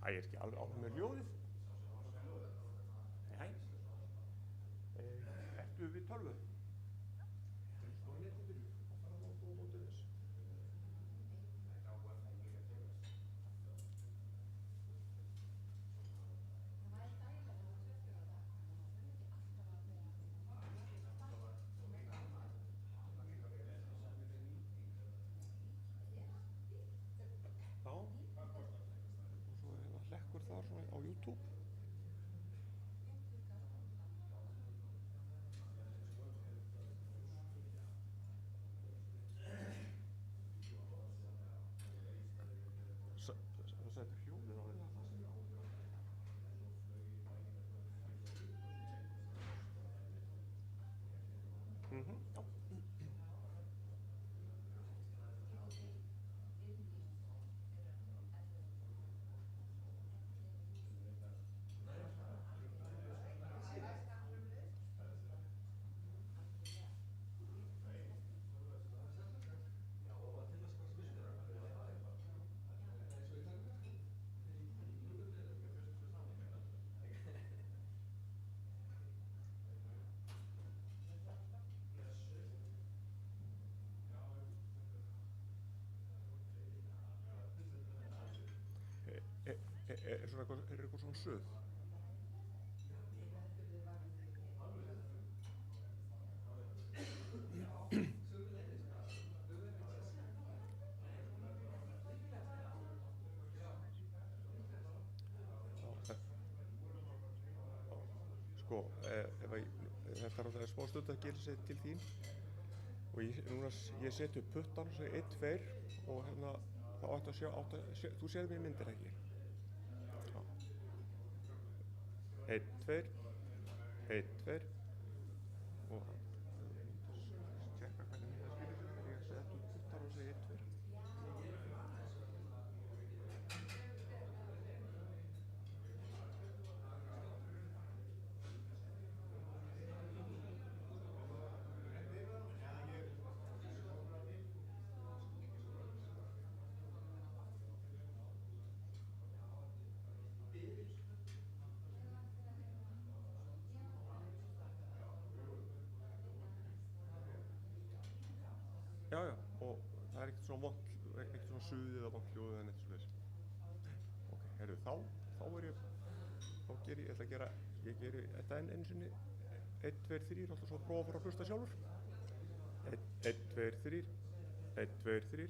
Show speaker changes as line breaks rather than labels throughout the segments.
Æ, ég er ekki alveg áfram með ljóðið. Nei. Ertu við tölvu? Já. Og svo hlekkur þar svona á YouTube. Það setur hljóðið á þetta. Já. Er eitthvað svona suð? Sko, þetta er smá stund að gera sig til þín og ég seti upp puttan og segi 1, 2 og hérna þá áttu að sjá, þú séð mér myndir ekki? 1, 2 1, 2 og tjekka hvernig það skilir sig þegar ég seti upp puttan og segi 1, 2. Já, og það er ekkert svona suðið eða vont hljóð eða neitt svoleiðis. Ok, heyrðu, þá ég geri þetta einu sinni 1, 2, 3, alltaf svo að prófa að fara að hlusta sjálfur. 1, 2, 3, 1, 2, 3.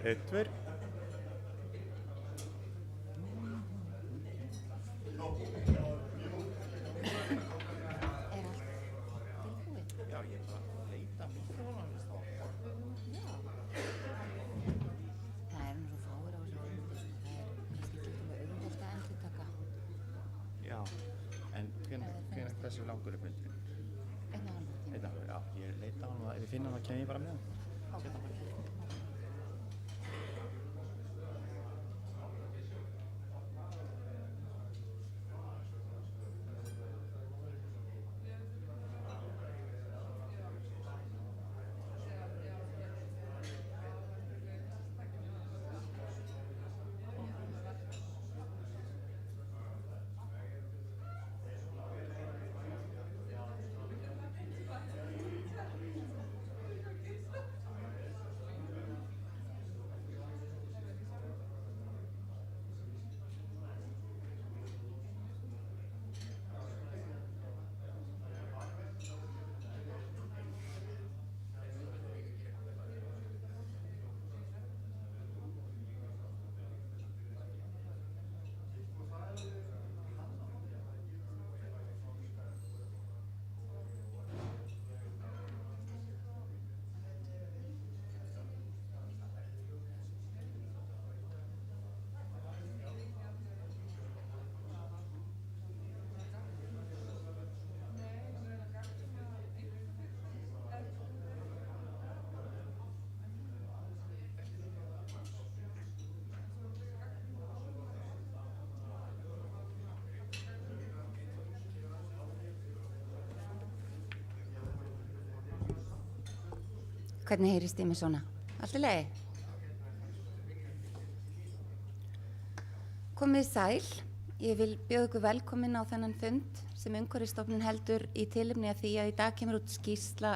1, 2.
Já, ég bara leita mikrofónum þá.
Já. Það nú svo fáir á þessu fundi, það kannski tiltölulega auðvelt að endurtaka.
Já, en hversu langur fundurinn?
1,5 tíma.
1,5, já, ég leita á hann og ef ég finna hann þá kem ég bara með hann.
Hvernig heyrist í mig svona? Allt í lagi? Komið sæl. Ég vil bjóða ykkur velkomin á þennan fund sem Umhverfisstofnun heldur í tilefni af því að í dag kemur út skýrsla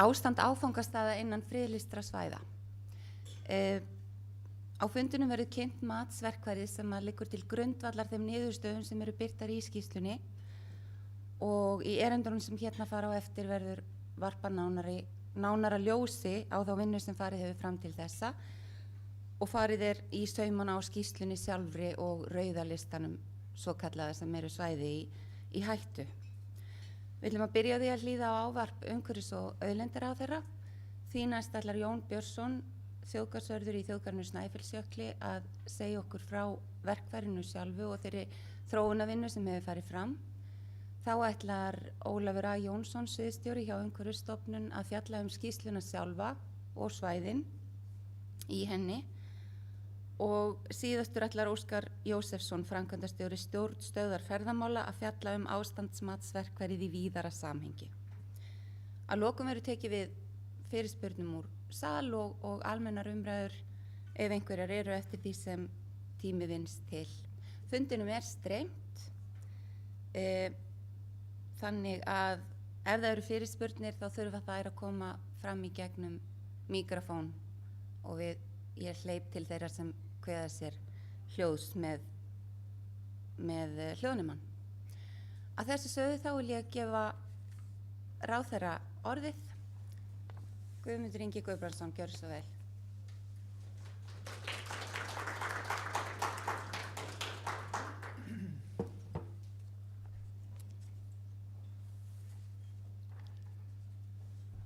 ástand áfangastaða innan friðlýstra svæða. Á fundinum verður kynnt matsverkfærið sem liggur til grundvallar þeim niðurstöðum sem eru birtar í skýrslunni og í erindunum sem hérna fara á eftir verður varpa nánara ljósi á þá vinnu sem farið hefur fram til þessa og farið í saumana á skýrslunni sjálfri og rauðalistanum svokallaða sem eru svæði í hættu. Við ætlum að byrja á því að hlýða á ávarp umhverfis- og auðlindaráðherra. Því næst ætlar Jón Björnsson, þjóðgarðsvörður í þjóðgarðinu Snæfellsjökli, að segja okkur frá verkfærinu sjálfu og þeirri þróunarvinnu sem hefur farið fram. Þá ætlar Ólafur A. Jónsson, sviðsstjóri hjá Umhverfisstofnun, að fjalla skýrsluna sjálfa og svæðin í henni og síðastur ætlar Óskar Jósefsson, framkvæmdastjóri stjórnstöðvar ferðamála, að fjalla ástandsmatsverkfærið í víðara samhengi. Að lokum verður tekið við fyrirspurnum úr sal og almennar umræður ef einhverjar eru eftir því sem tími vinnst til. Fundinum streymt. Þannig að ef það eru fyrirspurnir þá þurfa þær að koma fram í gegnum mikrofón og ég hleyp til þeirra sem kveða sér hljóðs með hljóðnumann. Að þessu sögðu þá vil ég gefa ráðherra orðið. Guðmundur Ingi Guðbrandsson, gjörðu svo vel.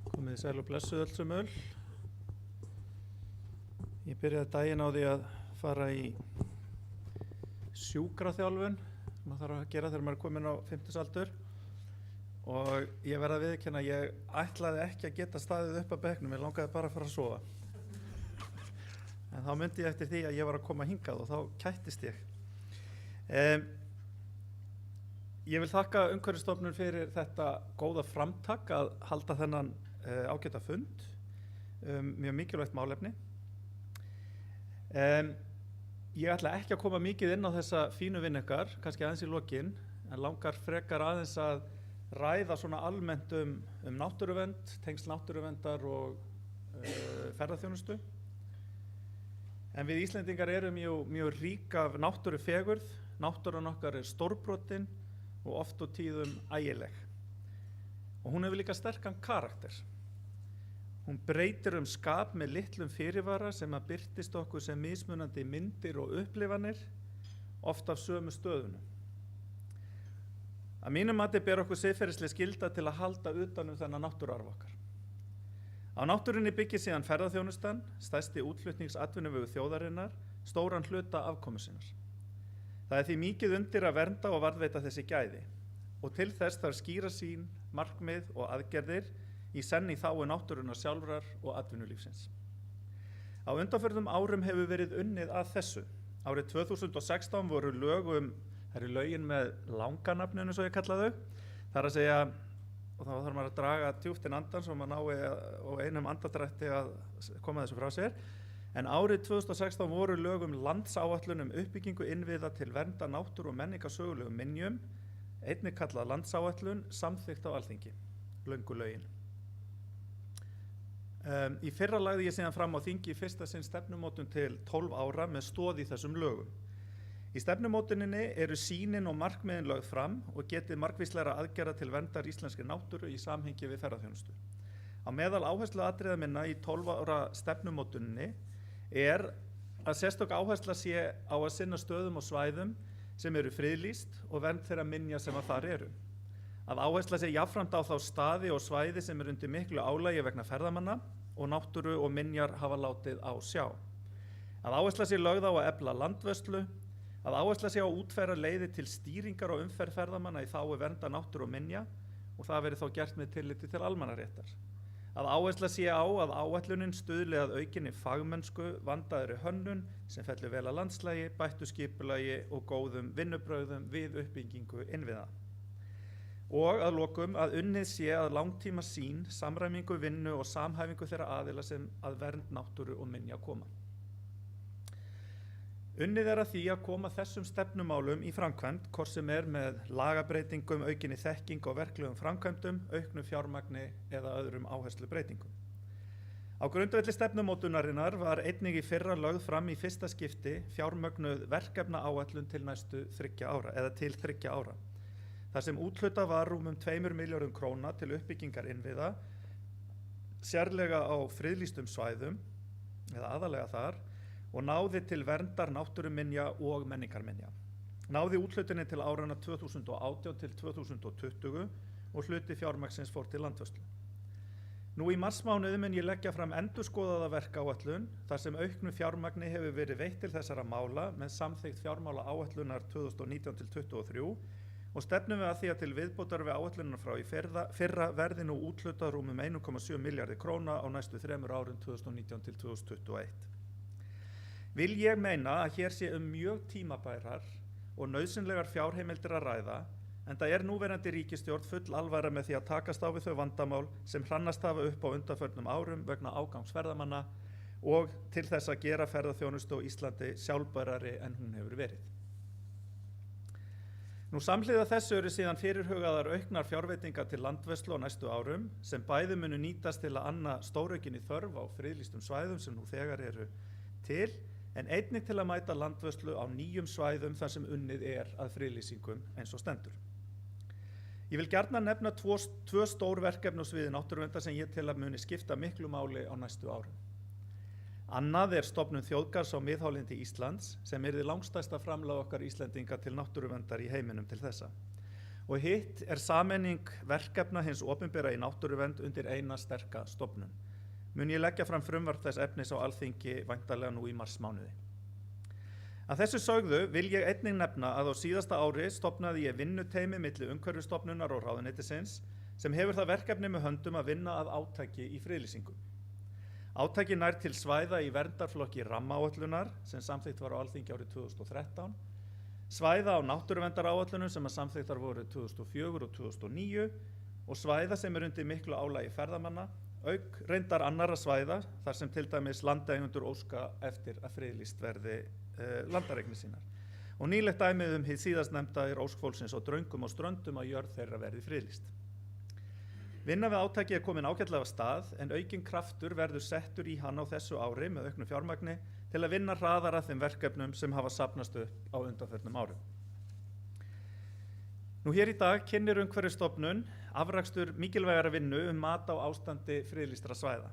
Komið sæl og blessuð öll sem öll. Ég byrjaði daginn á því að fara í sjúkraþjálfun sem maður þarf að gera þegar maður er komin á 50-aldur og ég verð að viðurkenna að ég ætlaði ekki að geta staðið upp að bekknum, ég langaði bara að fara að sofa. En þá myndi ég eftir því að ég var að koma hingað og þá kættist ég. Ég vil þakka Umhverfisstofnun fyrir þetta góða framtak að halda þennan ágæta fund, mjög mikilvægt málefni. Ég ætla ekki að koma mikið inn á þessa fínu vinnu ykkar, kannski aðeins í lokin, en langar frekar aðeins að ræða svona almennt náttúruvernd, tengsl náttúruverndar og ferðaþjónustu. En við Íslendingar erum mjög rík af náttúrufegurð, náttúran okkar stórbrotin og oft og tíðum ægileg. Og hún hefur líka sterkan karakter. Hún breytir skap með litlum fyrirvara sem að birtist okkur sem mismunandi myndir og upplifanir, oft af sömu stöðunum. Að mínum mati ber okkur siðferðisleg skylda til að halda utan þennan náttúruarf okkar. Á náttúrunni byggir síðan ferðaþjónustan, stærsti útflutningsatvinnuvegur þjóðarinnar, stóran hluta afkomu sinnar. Það því mikið undir að vernda og varðveita þessi gæði og til þess þarf skýra sýn, markmið og aðgerðir í senn í þágu náttúrunnar sjálfrar og atvinnulífsins. Á undanförnum árum hefur verið unnið að þessu. Árið 2016 voru lögin með langanafninu, svo ég kalla þau. Það að segja, og þá þarf maður að draga djúpt inn andan svo maður nái og einum andardrætti að koma þessu frá sér. En árið 2016 voru lög landsáætlun uppbyggingu innviða til vernda náttúru og menningarsögulegum minjum, einnig kallað landsáætlun, samþykkt á Alþingi, löngu lögin. Í fyrra lagði ég síðan fram á þingi í fyrsta sinn stefnumótun til 12 ára með stoð í þessum lögum. Í stefnumótuninni eru sýnin og markmiðin lögð fram og getið margvíslegra aðgerða til verndar íslenskri náttúru í samhengi við ferðaþjónustu. Á meðal áhersluatriða minna í 12 ára stefnumótuninni er að sérstök áhersla sé á að sinna stöðum og svæðum sem eru friðlýst og vernd þeirra minja sem að þar eru. Að áhersla sé jafnframt á þá staði og svæði sem eru undir miklu álagi vegna ferðamanna og náttúru og minjar hafa látið á sjá. Að áhersla sé lögð á að efla landvörslu, að áhersla sé á að útfæra leiðir til stýringar og umferð ferðamanna í þágu vernda náttúru og minja og það verið þá gert með tilliti til almannaréttar. Að áhersla sé á að áætlunin stuðli að aukinni fagmennsku, vandaðri hönnun sem fellur vel að landslagi, bættu skipulagi og góðum vinnubrögðum við uppbyggingu innviða. Og að lokum að unnið sé að langtíma sýn, samræmingu vinnu og samhæfingu þeirra aðila sem að vernd náttúru og minja koma. Unnið að því að koma þessum stefnumálum í framkvæmd, hvort sem með lagabreytingum, aukinni þekking og verklegum framkvæmdum, auknu fjármagni eða öðrum áherslubreytingum. Á grundvelli stefnumótunarinnar var einnig í fyrra lögð fram í fyrsta skipti fjármögnuð verkefnaáætlun til næstu 3 ára eða til 3 ára. Þar sem úthlutað var rúmum 2 milljörðum króna til uppbyggingar innviða, sérlega á friðlýstum svæðum, eða aðalega þar, og náði til verndar náttúruminja og menningarminja. Náði úthlutunin til árana 2018 til 2020 og hluti fjármagnsins fór til landvörslu. Nú í marsmánuði mun ég leggja fram endurskoðaða verkáætlun þar sem auknu fjármagni hefur verið veitt til þessara mála með samþykkt fjármála áætlunar 2019 til 2023 og stefnum við að því að til viðbótar við áætlunina frá í fyrra verði nú úthlutað rúmum 1,7 milljarði króna á næstu 3 árum 2019 til 2021. Vil ég meina að hér sé mjög tímabærar og nauðsynlegar fjárheimildir að ræða, enda núverandi ríkisstjórn full alvara með því að takast á við þau vandamál sem hrannast hafa upp á undanförnum árum vegna ágangs ferðamanna og til þess að gera ferðaþjónustu á Íslandi sjálfbærari en hún hefur verið. Nú samhliða þessu eru síðan fyrirhugaðar auknar fjárveitingar til landvörslu á næstu árum sem bæði munu nýtast til að anna stóraukinni þörf á friðlýstum svæðum sem nú þegar eru til, en einnig til að mæta landvörslu á nýjum svæðum þar sem unnið að friðlýsingum eins og stendur. Ég vil gjarnan nefna tvö stór verkefni á sviði náttúruverndar sem ég tel að muni skipta miklu máli á næstu árum. Annað stofnun þjóðgarðs á miðhálendi Íslands sem yrði langstærsta framlag okkar Íslendinga til náttúruverndar í heiminum til þessa. Og hitt sameining verkefna hins opinbera í náttúruvernd undir eina sterka stofnun. Mun ég leggja fram frumvarp þess efnis á Alþingi væntanlega nú í marsmánuði. Að þessu sögðu vil ég einnig nefna að á síðasta ári stofnaði ég vinnuteymi milli Umhverfisstofnunar og ráðuneytisins sem hefur það verkefni með höndum að vinna að átaki í friðlýsingum. Átakið nær til svæða í verndarflokki rammaáætlunar sem samþykkt var á Alþingi árið 2013, svæða á náttúruverndaráætlunum sem samþykktar voru 2004 og 2009 og svæða sem undir miklu álagi ferðamanna, auk reyndar annarra svæða þar sem til dæmis landeigendur óska eftir að friðlýst verði landareignir sínar. Og nýlegt dæmið hið síðastnefnda ósk fólksins á Dröngum og Ströndum að jörð þeirra verði friðlýst. Vinna við átakið komin ágætlega af stað en aukinn kraftur verður settur í hann á þessu ári með auknu fjármagni til að vinna hraðar að þeim verkefnum sem hafa safnast upp á undanförnum árum. Nú hér í dag kynnir Umhverfisstofnun afrakstur mikilvægara vinnu mat á ástandi friðlýstra svæða.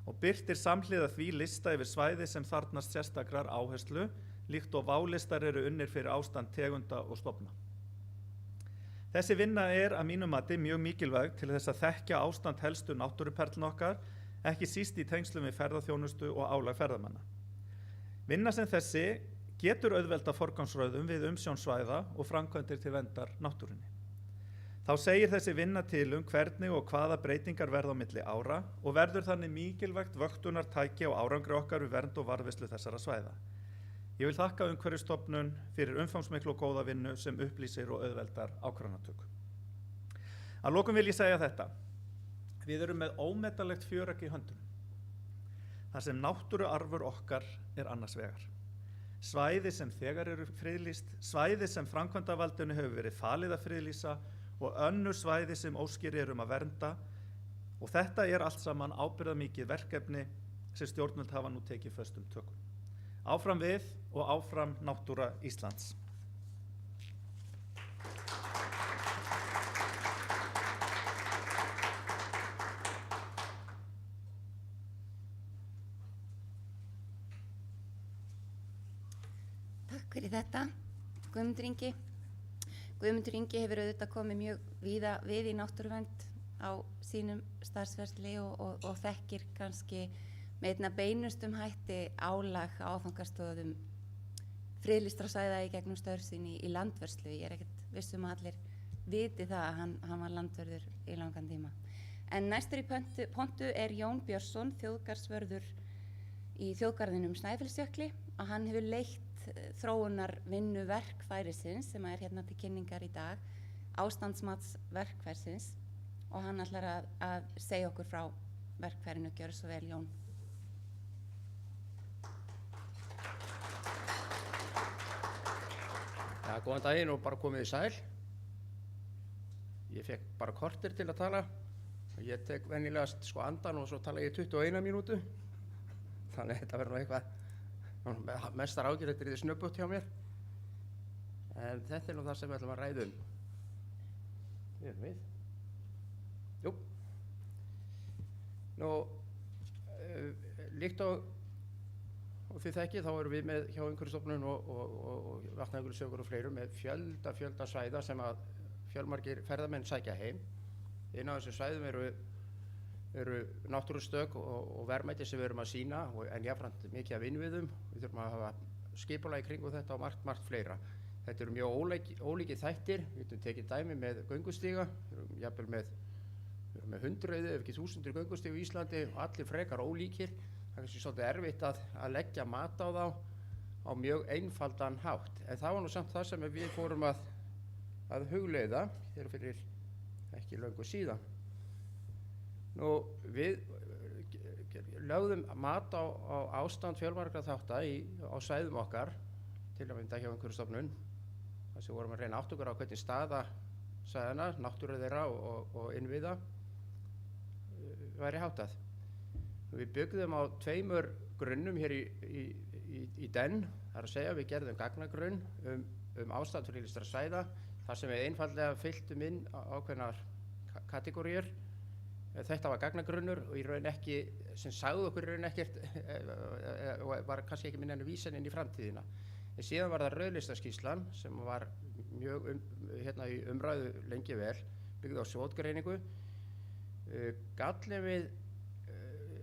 og birtir samhliða því lista yfir svæði sem þarfnast sérstakrar áherslu, líkt og válistar eru unnir fyrir ástand tegunda og stofna. Þessi vinna er að mínu mati mjög mikilvæg til þess að þekkja ástand helstu náttúruperlna okkar, ekki síst í tengslum við ferðaþjónustu og álag ferðamanna. Vinna sem þessi getur auðvelda forgangsröðum við umsjón svæða og framkvæmdir til verndar náttúrunni. Þá segir þessi vinna til hvernig og hvaða breytingar verða á milli ára og verður þannig mikilvægt vöktunartæki á árangri okkar við vernd og varðveislu þessara svæða. Ég vil þakka Umhverfisstofnun fyrir umfangsmiklu og góða vinnu sem upplýsir og auðveldar ákvarðanatöku. Að lokum vil ég segja þetta. Við erum með ómetanlegt fjöregg í höndunum. Þar sem náttúruarfur okkar er annars vegar. Svæði sem þegar eru friðlýst, svæði sem framkvæmdavaldinu hefur verið falið að friðlýsa og önnur svæði sem óskir eru að vernda, og þetta er allt saman ábyrgðarmikið verkefni sem stjórnvöld hafa nú tekið föstum tökum. Áfram við og áfram náttúra Íslands.
Takk fyrir þetta, Guðmundur Ingi. Guðmundur Ingi hefur auðvitað komið mjög víða við í náttúruvernd á sínum starfsferli og þekkir kannski með einna beinustum hætti álag á áfangastöðum friðlýstra svæða í gegnum störf sín í landvörslu. Ég er ekkert viss að allir viti það að hann var landvörður í langan tíma. En næstur í pontu er Jón Björnsson, þjóðgarðsvörður í þjóðgarðinum Snæfellsjökli, og hann hefur leitt þróunarvinnu verkfærisins sem er hérna til kynningar í dag, ástandsmatsverkfærisins, og hann ætlar að segja okkur frá verkfærinu. Gjörðu svo vel, Jón.
Já, góðan daginn og bara komið í sæl. Ég fekk bara korter til að tala. Ég tek venjulegast andan og svo tala ég 21 mínútu. Þannig að þetta verður nú eitthvað mestar ágjörð, þetta er því snöggt hjá mér. En þetta er nú það sem við ætlum að ræða um. Við erum við. Jú. Nú, líkt og þið þekkið, þá erum við með hjá Umhverfisstofnun og Vatnajökulsþjóðgarð og fleirum með fjölda svæða sem að fjölmargir ferðamenn sækja heim. Inn á þessum svæðum eru náttúrustök og verðmæti sem við erum að sýna, en jafnframt mikið af innviðum. Við þurfum að hafa skipulag í kringum þetta og margt fleira. Þetta eru mjög ólíkir þættir. Við getum tekið dæmi með göngustíga. Við erum jafnvel með hundruð ef ekki þúsundir göngustíga í Íslandi og allir frekar ólíkir. Það er kannski svolítið erfitt að leggja mat á þá á mjög einfaldan hátt. En það var nú samt það sem við fórum að hugleiða hér fyrir ekki löngu síðan. Nú, við lögðum mat á ástand fjölmargra þátta á svæðum okkar, til að mynda hjá Umhverfisstofnun. Þar sem vorum að reyna átt okkur á hvernig staða svæðanna, náttúru þeirra og innviða væri háttað. Við byggðum á 2 grunnum hér í den, það er að segja við gerðum gagnagrunn um ástand friðlýstra svæða, þar sem við einfaldlega fylltum inn ákveðnar kategóríur. Þetta var gagnagrunnur og í raun ekki, sem sagði okkur í raun ekkert, og var kannski ekki minna en vísan inn í framtíðina. En síðan var það rauðlistaskýrslan sem var mjög í umræðu lengi vel, byggði á SWOT-greiningu. Gallinn við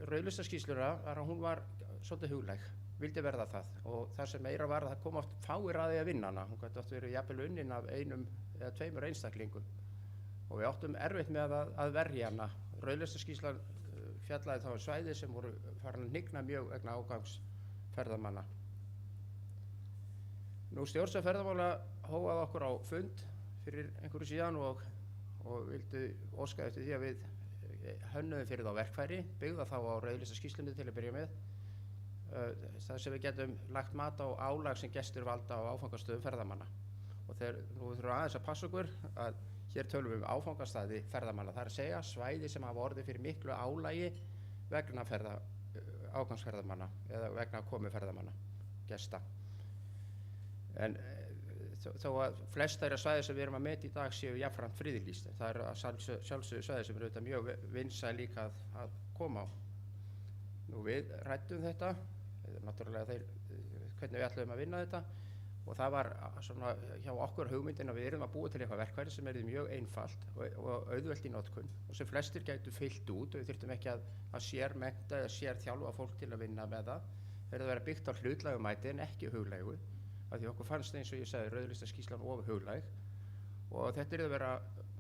rauðlistaskýrsluna var að hún var svolítið huglæg, vildi verða það, og það sem meira var að það kom oft fáir að því að vinna hana. Hún gæti oft verið jafnvel unnin af 1 eða 2 einstaklingum og við áttum erfitt með að verja hana. Rauðlistaskýrslan fjallaði þá svæði sem voru farin að hnigna mjög vegna ágangs ferðamanna. Nú, stjórn ferðamála hófaði okkur á fund fyrir einhverju síðan og vildu óska eftir því að við hönnuðum fyrir þá verkfæri, byggða þá á rauðlistaskýrslunni til að byrja með. Það sem við getum lagt mat á álag sem gestir valda á áfangastöðum ferðamanna. Og nú þurfum við aðeins að passa okkur að hér tölum við áfangastæði ferðamanna. Það er að segja svæði sem hafa orðið fyrir miklu álagi vegna ágangsferðamanna eða vegna komu ferðamanna, gesta. En þó að flest þeirra svæði sem við erum að meta í dag séu jafnframt friðlýst. Það eru sjálfsögðu svæði sem eru auðvitað mjög vinsæl líka að koma á. Nú við ræddum þetta, náttúrulega hvernig við ætlum að vinna þetta, og það var svona hjá okkur hugmyndin að við erum að búa til eitthvað verkfæri sem er mjög einfalt og auðvelt í notkun og sem flestir gætu fyllt út og við þurftum ekki að sérmennta eða sérþjálfa fólk til að vinna með það. Það er að vera byggt á hlutlægumæti en ekki huglægu, af því okkur fannst eins og ég sagði rauðlistaskýrslan of huglæg, og þetta er að vera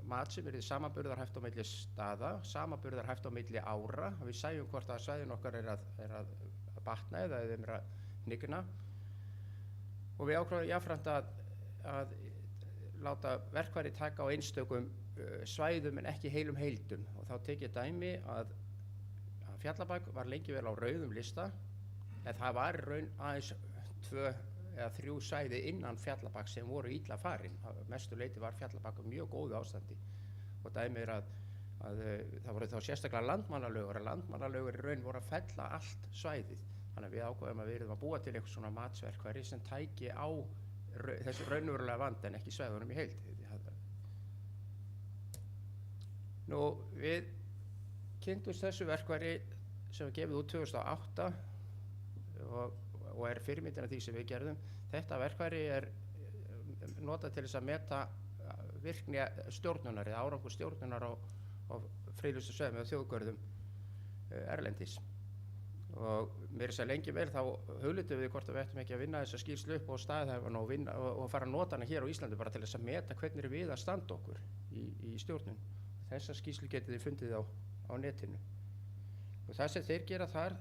mat sem er samanburðarhæft á milli staða, samanburðarhæft á milli ára, að við sæjum hvort að svæðin okkar er að batna eða þeim er að hnigna. Og við ákváðum jafnframt að láta verkfæri taka á einstökum svæðum en ekki heilum heildum, og þá tek ég dæmi að Fjallabak var lengi vel á rauðum lista, en það var raun aðeins 2 eða 3 svæði innan Fjallabak sem voru illa farin. Mestu leyti var Fjallabak mjög góðu ástandi, og dæmi er að það voru þá sérstaklega landmannalögur, að landmannalögur í raun voru að fella allt svæðið. Þannig að við ákváðum að við erum að búa til eitthvað svona matsverkfæri sem tæki á þessu raunverulega vanda en ekki svæðunum í heild. Nú við kynntumst þessu verkfæri sem við gefið út 2008 og er fyrirmyndin af því sem við gerðum. Þetta verkfæri er notað til þess að meta virkni stjórnunar eða árangur stjórnunar á friðlýstum svæðum eða þjóðgörðum erlendis. Og mér er lengi vel þá hugleitum við hvort að við ættum ekki að vinna þessa skýrslu upp á staðhæfana og fara að nota hana hér á Íslandi bara til þess að meta hvernig við að standa okkur í stjórnun. Þessa skýrslu getið þið fundið á netinu. Og það sem þeir gera þar,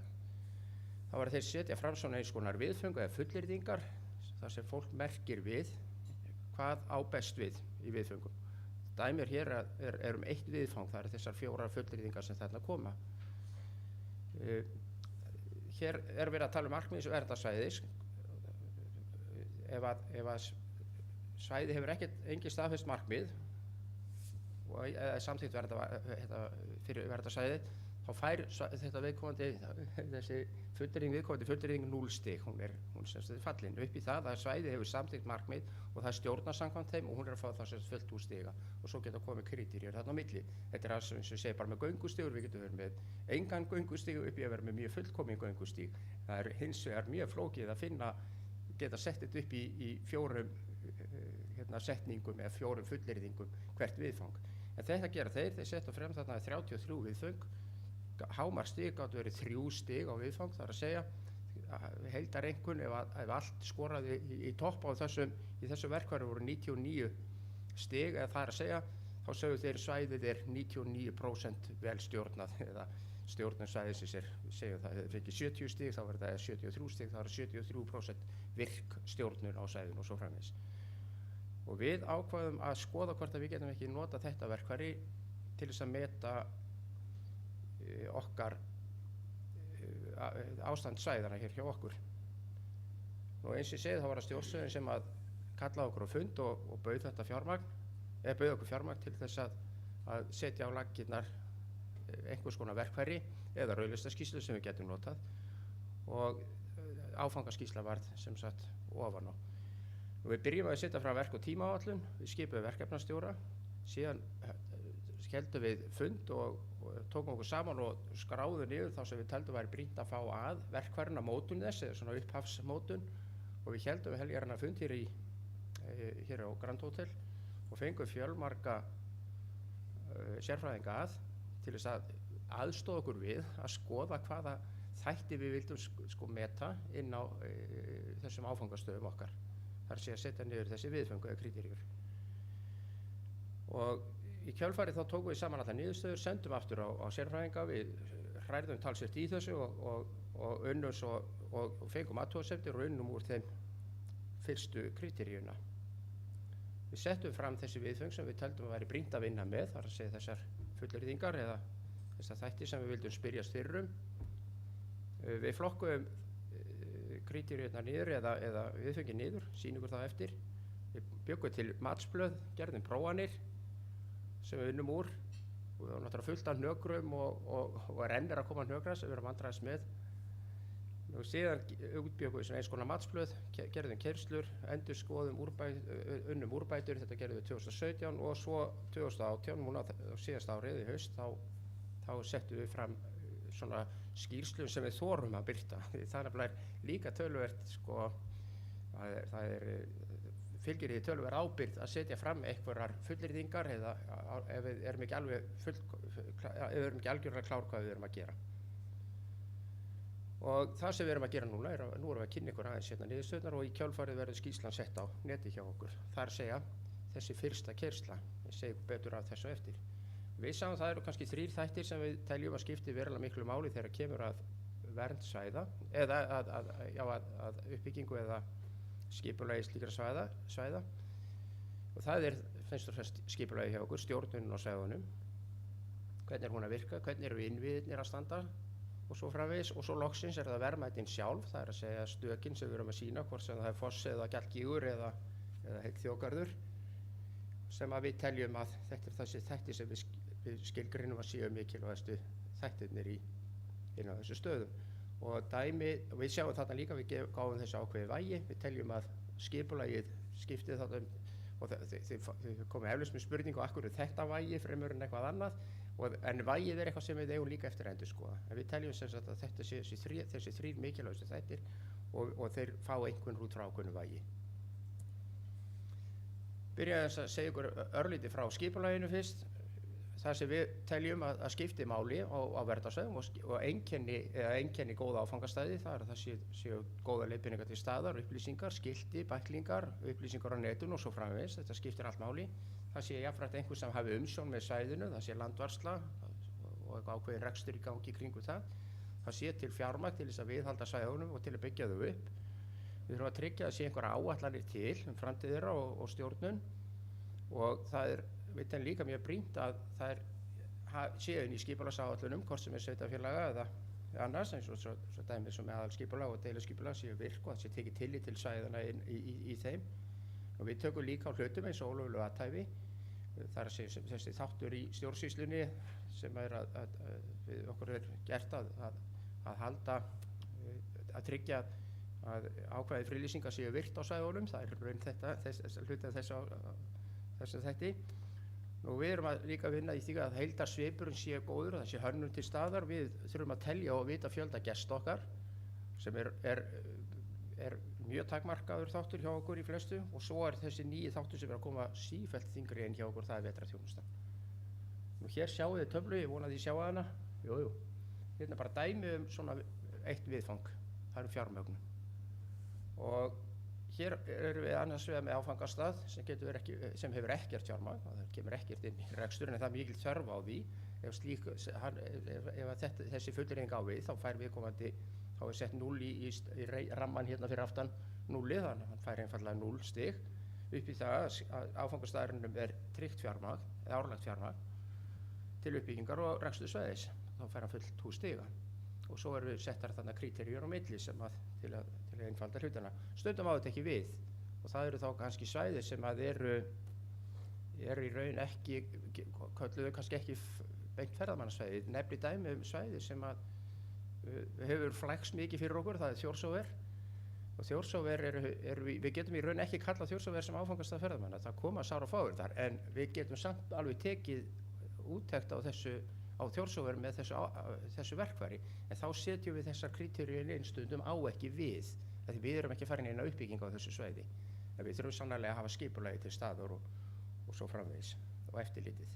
þá er þeir setja fram svona eins konar viðföng eða fullyrðingar, þar sem fólk merkir við hvað á best við í viðföngum. Dæmir hér er 1 viðfang, það eru þessar 4 fullyrðingar sem þarna koma. Hér er verið að tala markmiðs verndarsvæðis. Ef að svæði hefur engin staðfest markmið og samþykkt fyrir verndarsvæði, þá fær þetta þessi fullyrðing 0 stig. Hún er fallin upp í það að svæði hefur samþykkt markmið og það stjórnar samkvæmt þeim og hún er að fá það fullt úr stiga, og svo geta komið krítíriur þarna á milli. Þetta er eins og segir bara með göngustígur, við getum verið með engan göngustíg upp í að vera með mjög fullkomin göngustíg. Það er hins vegar mjög flókið að geta sett þetta upp í 4 setningum eða 4 fullyrðingum hvert viðfang. En þetta gera þeir setja frem þarna 33 viðföng. Hámarksstig gátu verið 3 stig á viðfang, það er að segja heildareinkunn ef allt skoraði í topp í þessu verkfæri voru 99 stig, eða það er að segja þá sögðu þeir svæðið er 99% vel stjórnað, eða stjórnum svæðisins segjum það hefur fengið 70 stig, þá verður það 73 stig, þá er 73% virk stjórnun á svæðinu og svo framvegis. Og við ákváðum að skoða hvort að við getum ekki nota þetta verkfæri til þess að meta okkar ástand svæðana hér hjá okkur. Nú eins og ég segi, þá var það stjórnstöðin sem að kallaði okkur á fund og bauð okkur fjármagn til þess að setja á laggirnar einhvers konar verkfæri eða rauðlistaskýrslu sem við getum notað, og áfangaskýrsla varð sem sagt ofan á. Nú við byrjum að setja frá verk og tímaáætlun, við skipuðum verkefnastjóra, síðan héldum við fund og tókum okkur saman og skráðum niður þá sem við taldum væri brýnt að fá að verkfærin að mótun þess, eða svona upphafsmótun, og við héldum helgarna fund hér á Grand Hotel og fengum fjölmarga sérfræðinga til þess að aðstoða okkur við að skoða hvaða þætti við vildum meta inn á þessum áfangastöðum okkar. Það er að setja niður þessi viðföngu eða krítíriur. Og í kjölfarið þá tókum við saman allar niðurstöður, sendum aftur á sérfræðinga, við hræðum talsvert í þessu og unnum svo og fengum athugasemdir og unnum úr þeim fyrstu krítíriuna. Við settum fram þessi viðföng sem við taldum að væri brýnt að vinna með, þar að segja þessar fullyrðingar eða þessar þætti sem við vildum spyrjast fyrir um. Við flokkuðum krítíriurnar niður eða viðföngin niður, sýnum ykkur það eftir. Við bjöggum til matsblöð, gerðum prófanir sem við unnum úr, og við varum náttúrulega fullt af hnökrum og ennir að koma hnökra sem við erum vandræðast með. Og síðan útbjöggum við eins konar matsblöð, gerðum keyrslur, endurskoðum unnum úrbætur, þetta gerðum við 2017 og svo 2018, núna á síðasta árið í haust, þá settum við fram svona skýrslum sem við þorum að birta. Það er nefnilega líka töluvert, sko, fylgir því töluvert ábyrgð að setja fram einhverjar fullyrðingar eða ef við erum ekki algjörlega klár hvað við erum að gera. Og það sem við erum að gera núna nú erum við að kynna ykkur aðeins hérna niðurstöðurnar og í kjölfarið verður skýrslan sett á neti hjá okkur. Það er að segja þessi fyrsta keyrsla, ég segi betur af þessu eftir. Við sáum það eru kannski 3 þættir sem við teljum að skipti verulega miklu máli þegar kemur að vernd svæða eða að uppbyggingu eða skipulagi slíkra svæða. Og það er fyrst og fremst skipulagi hjá okkur, stjórnunin á svæðunum, hvernig er hún að virka, hvernig eru innviðirnir að standa og svo framvegis, og svo loksins er það verðmætin sjálf, það er að segja stökin sem við erum að sýna, hvort sem það er foss eða gjallgígur eða heill þjóðgarður, sem að við teljum að þetta er þessi þætti sem við skilgreinum að séu mikilvægastu þættirnir inn á þessu stöðum. Og við sjáum þarna líka, við gáum þessu ákveði vægi, við teljum að skipulagið skiptið þarna, og þið komið eflaust með spurningu af hverju þetta vægi fremur en eitthvað annað, en vægið er eitthvað sem við eigum líka eftir að endurskoða. En við teljum sem sagt að þetta sé þessi 3 mikilvægustu þættir og þeir fá einhvern út frá ákveðnu vægi. Byrja að segja ykkur örlítið frá skipulaginu fyrst. Það sem við teljum að skipti máli á verndarsvæðum og einkenni góða áfangastæði, það er að það séu góða leiðbeiningar til staðar, upplýsingar, skilti, bæklingar, upplýsingar á netun og svo framvegis. Þetta skiptir allt máli. Það sé jafnframt einhver sem hafi umsjón með svæðinu, það sé landvarsla og eitthvað ákveðin rekstur í gangi í kringu það. Það sé til fjármagn til þess að viðhalda svæðunum og til að byggja þau upp. Við þurfum að tryggja að sé einhverja áætlanir til framtíð þeirra og stjórnun, og það er líka mjög brýnt að það séu inn í skipulagsáætlunum, hvort sem er sveitarfélaga eða annars, eins og svo dæmið sem aðalskipulag og deiliskipulag séu virk og það sé tekið tillit til svæðana í þeim. Og við tökum líka á hlutum eins og ólöglegu athæfi, það er að segja þessi þáttur í stjórnsýslunni sem er við okkur er gert að tryggja að ákvæði friðlýsingar séu virt á svæðunum, það er raun hluti af þessu þætti. Og við erum líka að vinna í því að heildarsvipurinn sé góður og það sé hönnun til staðar. Við þurfum að telja og vita fjölda gesta okkar sem er mjög takmarkaður þáttur hjá okkur í flestu, og svo er þessi nýji þáttur sem er að koma sífellt þyngri inn hjá okkur, það er vetrarþjónustan. Nú hér sjáu þið töflu, ég vona að þið sjáu hana. Jú. Hérna bara dæmi svona eitt viðfang, það fjármögnun. Og hér erum við annars vegar með áfangastað sem hefur ekkert fjármagn, það kemur ekkert inn í reksturinn, en það er mikil þörf á því. Ef þessi fullyrðing á við, þá fær viðkomandi, þá er sett 0 í ramman hérna fyrir aftan 0, þannig að hann fær einfallega 0 stig upp í það að áfangastaðurinnum er tryggt fjármagn, eða árlegt fjármagn til uppbyggingar og rekstur svæðis, þá fær hann fullt hús stiga. Og svo erum við settar þarna kríteríur á milli til að einfalda hlutina. Stundum á þetta ekki við, og það eru þá kannski svæði sem að eru í raun ekki, kölluðu kannski ekki beint ferðamannasvæði. Nefni dæmi svæði sem að hefur flækst mikið fyrir okkur, það er Þjórsárver. Og Þjórsárver við getum í raun ekki kallað Þjórsárver sem áfangastað ferðamanna, það koma sár og fáir þar, en við getum samt alveg tekið úttekt á Þjórsárver með þessu verkfæri, en þá setjum við þessar kríteríur inn stundum á ekki við, því við erum ekki farin inn á uppbygging á þessu svæði. En við þurfum sannarlega að hafa skipulagi til staðar og svo framvegis og eftirlitið.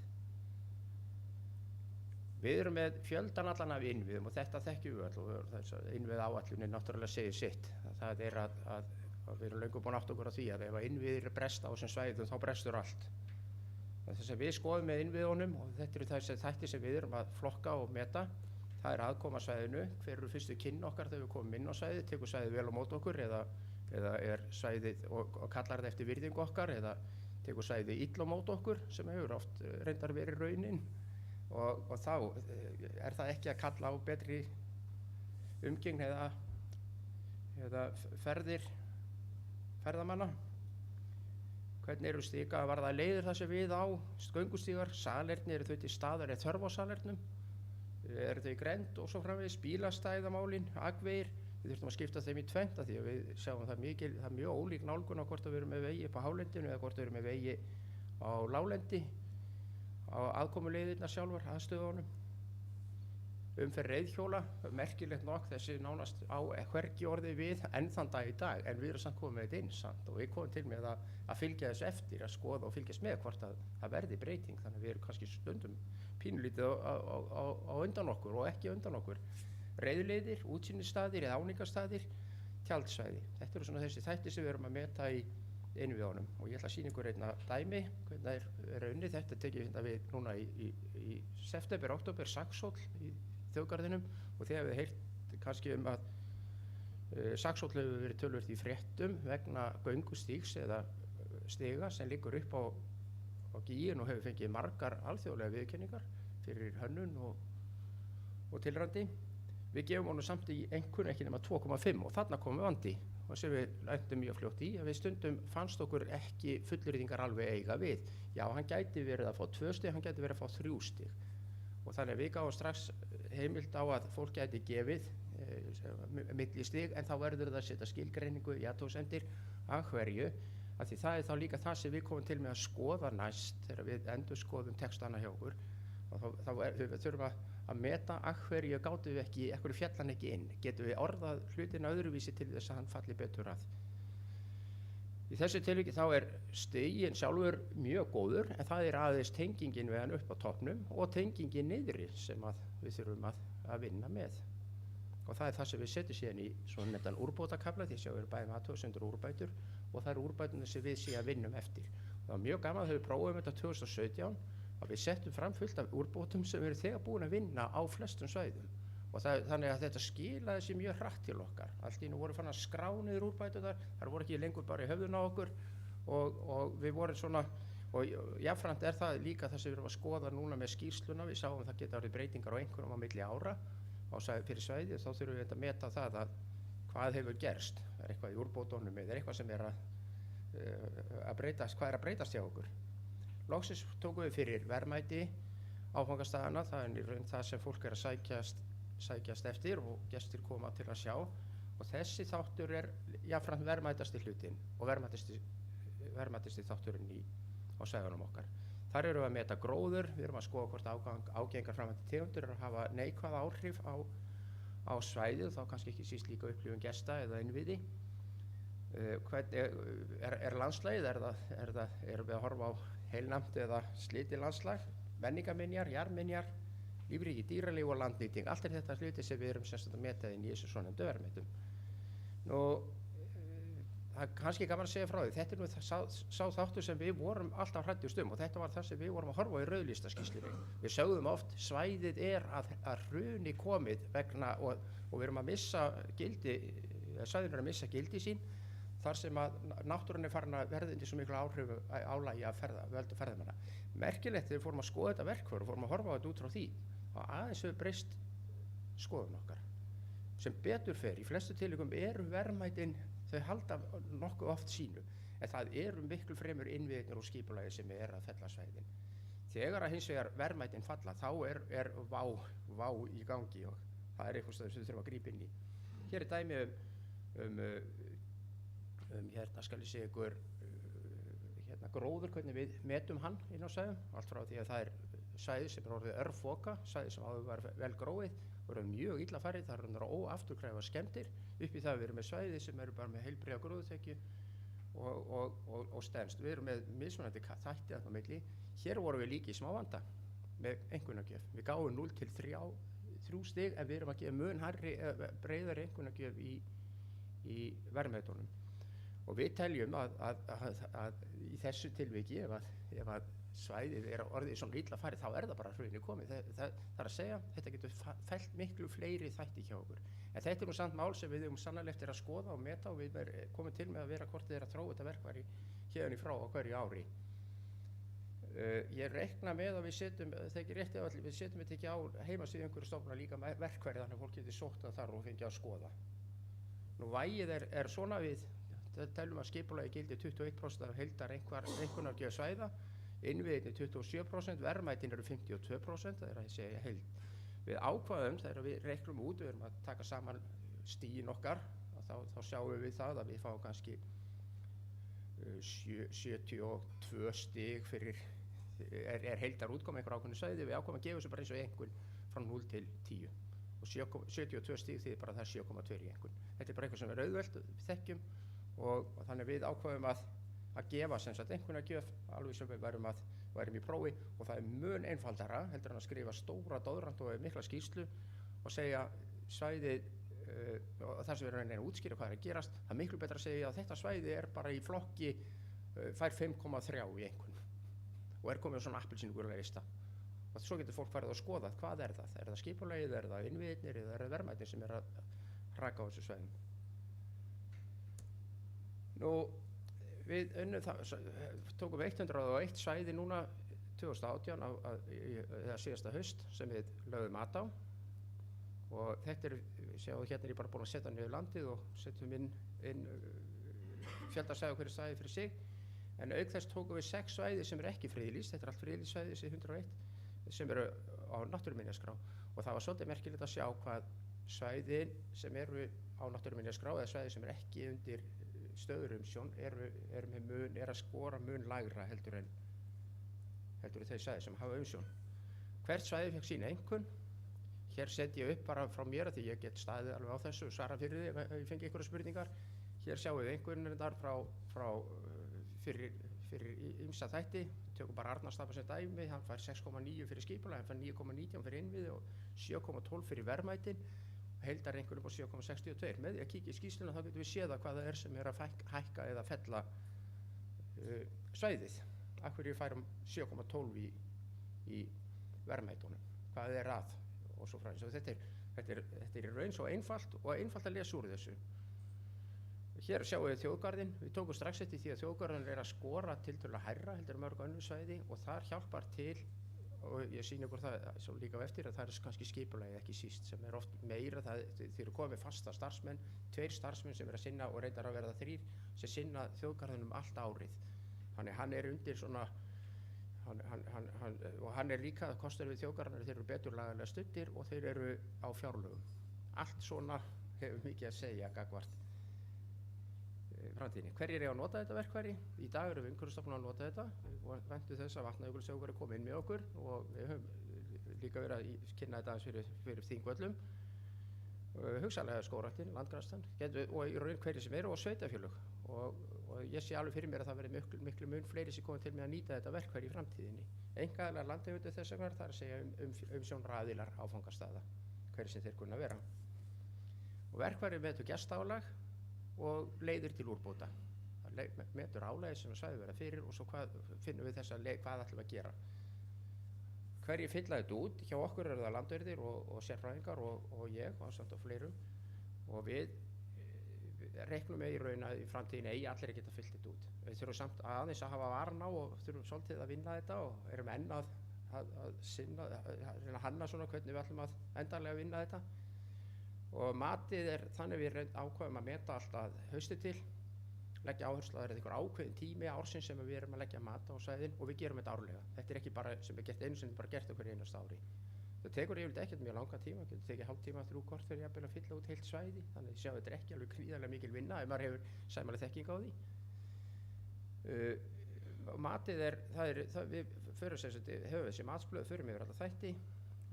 Við erum með fjöldan allan af innviðum og þetta þekkjum við öll, og þess innvið áætlunin náttúrulega segir sitt. Það er að við erum löngu búin átt okkur á því að ef innviðir bresta á þessum svæðum þá brestur allt. Þess að við skoðum með innviðunum, og þetta eru þessi þættir sem við erum að flokka og meta, það er aðkoma svæðinu, hver eru fyrstu kynni okkar þegar við komum inn á svæðið, tekur svæðið vel á móti okkur eða er svæðið og kallar það eftir virðingu okkar, eða tekur svæðið illa á móti okkur, sem hefur oft reyndar verið raunin, og þá er það ekki að kalla á betri umgengni eða ferðamanna. Hvernig eru stíga að varða leiðir það sem við á, göngustígar, salerni, eru þau til staðar eða þörf á salernum, eru þau í grennd og svo framvegis, bílastæðamálin, akvegir, við þurfum að skipta þeim í tvennt því að við sjáum það er mjög ólík nálgun á hvort við erum með vegi upp á hálendinu eða hvort við erum með vegi á láglendi, á aðkomuleiðirnar sjálfar, aðstöðunum. umferð reiðhjóla, merkilegt nokk þessi nánast á hvergi orðið við enn þann dag í dag, en við erum samt komið með þetta inn samt, og við komum til með að fylgja þessu eftir, að skoða og fylgjast með hvort að það verði breyting, þannig að við erum kannski stundum pínulítið á undan okkur og ekki undan okkur. Reiðleiðir, útsýnisstaðir eða áningarstaðir, tjaldsvæði. Þetta eru svona þessi þættir sem við erum að meta í innviðunum, og ég ætla að sýna ykkur einna dæmi hvernig er unnið. Þetta tekið við núna í september, október, Saxhóll í þjóðgarðinum, og þegar við heyrt kannski að Saxhóll hefur verið töluvert í fréttum vegna göngustígs eða stiga sem liggur upp á gíginn og hefur fengið margar alþjóðlega viðurkenningar fyrir hönnun og tilrandi. Við gefum honum samt í einhvern ekki nema 2,5 og þarna komum vandi, og sem við lendum mjög fljótt í, að við stundum fannst okkur ekki fullyrðingar alveg eiga við. Já, hann gæti verið að fá 2 stig, hann gæti verið að fá 3 stig, og þannig að við gáum strax heimild á að fólk gæti gefið milli stig, en þá verður það að setja skilgreiningu í athugasemdir að hverju, af því það er þá líka það sem við komum til með að skoða næst þegar við endurskoðum textana hjá okkur, og þá þurfum að meta að hverju gátum við ekki, hverju fjallan ekki inn, getum við orðað hlutina öðruvísi til þess að hann falli betur að. Í þessu tilviki þá er stiginn sjálfur mjög góður, en það er aðeins tengingin við hann upp á toppnum og tengingin niðri sem við þurfum að vinna með. Og það er það sem við setjum síðan í svona nefndan úrbótakafla, því að við erum bæði með athugasemdir og úrbætur, og það eru úrbæturnar sem við síðan vinnum eftir. Það var mjög gaman þegar við prófum þetta 2017, að við settum fram fullt af úrbótum sem við erum þegar búin að vinna á flestum svæðum, og þannig að þetta skilaði sér mjög hratt til okkar. Allt í einu voru fann að skrá niður úrbæturnar, þar voru ekki lengur bara í höfðun á okkur, og við vorum svona, og jafnframt er það líka það sem við erum að skoða núna með skýrsluna. Við sáum það geta verið breytingar á einhverjum á milli ára fyrir svæði, þá þurfum við að meta það að hvað hefur gerst, er eitthvað í úrbótunum eða eitthvað sem er að breytast, hvað er að breytast hjá okkur. Loksins tókum við fyrir verðmæti áfangastaðana, það er í raun það sem fólk er að sækjast eftir og gestir koma til að sjá, og þessi þáttur er jafnframt verðmætasti hlutinn og verðmætasti þátturinn á svæðunum okkar. Þar erum við að meta gróður, við erum að skoða hvort ágengar framandi tegundur eru að hafa neikvæð áhrif á svæðið, þá kannski ekki síst líka upplifun gesta eða innviði. Er landslagið, erum við að horfa á heilnæmt eða slitið landslag, menningarminjar, jarðminjar, lífríki, dýralíf og landnýting. Allt er þetta hluti sem við erum semst að meta inn í þessu svonefndu verðmætum. Það er kannski gaman að segja frá því, þetta er nú sá þáttur sem við vorum alltaf hræddust og þetta var það sem við vorum að horfa á í rauðlistaskýrslunni. Við sögðum oft, svæðið er að hruni komið vegna, og við erum að missa gildi, svæðin er að missa gildi sín, þar sem að náttúran er farin að verða undir svo miklu álagi að völdu ferðamanna. Merkilegt þegar við fórum að skoða þetta verkfæri og fórum að horfa á þetta út frá því, og aðeins hefur breyst skoðun okkar. Sem betur fer, í flestu tilvikum eru verðmætin, þau halda nokkuð oft sínu, en það eru miklu fremur innviðirnir og skipulagi sem er að fella svæðin. Þegar að hins vegar verðmætin falla, þá er vá í gangi, og það er eitthvað sem við þurfum að grípa inn í. Hér er dæmi hérna skal ég segja ykkur gróður, hvernig við metum hann inn á svæðum, allt frá því að það er svæði sem er orðið örfoka, svæði sem áður var vel gróið og eru mjög illa farið, það eru óafturkræfa skemmtir, upp í það við erum með svæði sem eru bara með heilbrigða gróðuþekju og stenst. Við erum með mismunandi þætti þarna á milli. Hér vorum við líka í smá vanda með einkunnagjöf. Við gáum 0 til 3 stig, en við erum að gefa mun hærri breiðari einkunnagjöf í verðmætunum. Og við teljum að í þessu tilviki, ef að svæðið er orðið svona illa farið, þá er það bara hrunið komið. Það er að segja, þetta getur fellt miklu fleiri þætti hjá okkur. En þetta er nú samt mál sem við höfum sannarlega eftir að skoða og meta, og við komum til með að vera hvort þið er að þróa þetta verkfæri hérðan í frá á hverju ári. Ég reikna með að við setjum, það ekki rétt ef við setjum þetta ekki á heimasíðu einhverju stofnunar líka verkfæri, þannig að fólk getur sótt það þar og fengið að skoða. Nú vægið er svona, við teljum að skipulagi gildi 21% af heildar einkunnagjöf svæða, innviðirnir 27%, verðmætin eru 52%, það er að segja heild. Við ákvaðum, þegar við reiknum út, við erum að taka saman stigin okkar, þá sjáum við það að við fáum kannski 72 stig fyrir, er heildar útkomu einhver ákveðnu svæði. Við ákvaðum að gefa þessu bara eins og einhvern frá 0 til 10. og 72 stíg því bara það er 7,2 í einhvern. Þetta er bara eitthvað sem er auðvelt, við þekkjum og þannig við ákveðum að gefa sem sagt einhverja gjöf alveg sem við værum í prófi og það er mun einfaldara heldur en að skrifa stóra doðrant og mikla skýrslu og segja svæðið og þar sem við erum að reyna að útskýra hvað er að gerast, það er miklu betra að segja að þetta svæði er bara í flokki fær 5,3 í einhvern og er komið á svona appelsínugula lista og svo getur fólk farið að skoða hvað er það skipulagið, er það innviðirnir eða er það verðmætin sem er að raka á þessu svæðum. Nú við tókum 101 svæði núna 2018 eða síðasta haust sem við lögðum mat á og þetta sjáðu hérna er ég bara búin að setja niður landið og setjum inn fjöldasæði á hverju svæði fyrir sig en auk þess tókum við 6 svæði sem er ekki friðlýst, þetta er allt friðlýst svæði þessi 101 sem eru á náttúruminjaskrá og það var svolítið merkilegt að sjá hvað svæðin sem eru á náttúruminjaskrá eða svæði sem er ekki undir stöðurumsjón er að skora mun lægra heldur en þau svæði sem hafa umsjón. Hvert svæði fekk sína einkunn. Hér set ég upp bara frá mér því ég get staðið alveg á þessu og svara fyrir því ef ég fengi einhverja spurningar. Hér sjáum við einkunnirnar fyrir ýmsa þætti. Tökum bara Arnarstapa sem dæmi, hann fær 6,9 fyrir skipulag, hann fær 9,19 fyrir innviði og 7,12 fyrir verðmætin. Heildar einhverjum á 7,62. Með því að kíkja í skýrsluna þá getum við séð hvað það er sem er að hækka eða fella svæðið. Af hverju færum 7,12 í verðmætunum. Hvað er að og svo frá þessu. Þetta er í raun svo einfalt og einfalt að lesa úr þessu. Hér sjáum við þjóðgarðinn. Við tókum strax eftir því að þjóðgarðinn er að skora tiltölulega hærra heldur en mörg önnur svæði og þar hjálpar til og ég sýni ykkur það svo líka á eftir að það er kannski skipulagið ekki síst sem er oft meira þeir eru komið fasta starfsmenn 2 starfsmenn sem er að sinna og reyndar að verða 3 sem sinna þjóðgarðinum allt árið þannig hann er undir svona og hann er líka kostur við þjóðgarðinar þeir eru betur lagalega studdir og þeir eru á fjárlögum allt svona hefur mikið að segja gagnvart framtíðinni. Hverjir eru að nota þetta verkfæri? Í dag eru við Umhverfisstofnun að nota þetta og væntum þess að Vatnajökulsþjóðgarður komi inn með okkur og við höfum líka verið að kynna þetta aðeins fyrir Þingvöllum hugsanlega Skógræktin, Landgræðslan og í raun hverjir sem eru og sveitarfélög og ég sé alveg fyrir mér að það verði miklu mun fleiri sem komið til með að nýta þetta verkfæri í framtíðinni. Einkaaðilar landeigendur þess vegna það er að segja umsjónaraðilar áfangastaða hverjir sem þeir kunna vera. Og verkfæri metur gestálag og leiðir til úrbóta. Það metur álagið sem svæðið verða fyrir og svo finnum við þessa hvað ætlum við að gera. Hverjir fylla þetta út? Hjá okkur eru það landverðir og sérfræðingar og ég ásamt og fleirum og við reiknum með í raun að í framtíðinni eigi allir að geta fyllt þetta út. Við þurfum samt aðeins að hafa varna og þurfum svolítið að vinna þetta og erum enn að hanna svona hvernig við ætlum að endanlega vinna þetta. Og matið er þannig við ákveðum að meta alltaf hausti til, leggja áherslu að það er einhver ákveðin tími ársins sem við erum að leggja mat á svæðin og við gerum þetta árlega. Þetta er ekki bara sem er gert einu sinni, bara gert okkur einasta ári. Það tekur yfirleitt ekkert mjög langa tíma, getur tekið hálftíma, 3 korter jafnvel að fylla út heilt svæði, þannig að sjá þetta er ekki alveg gríðarlega mikil vinna ef maður hefur sæmilega þekking á því. Matið við höfum þessi matsblöð, förum yfir alla þætti,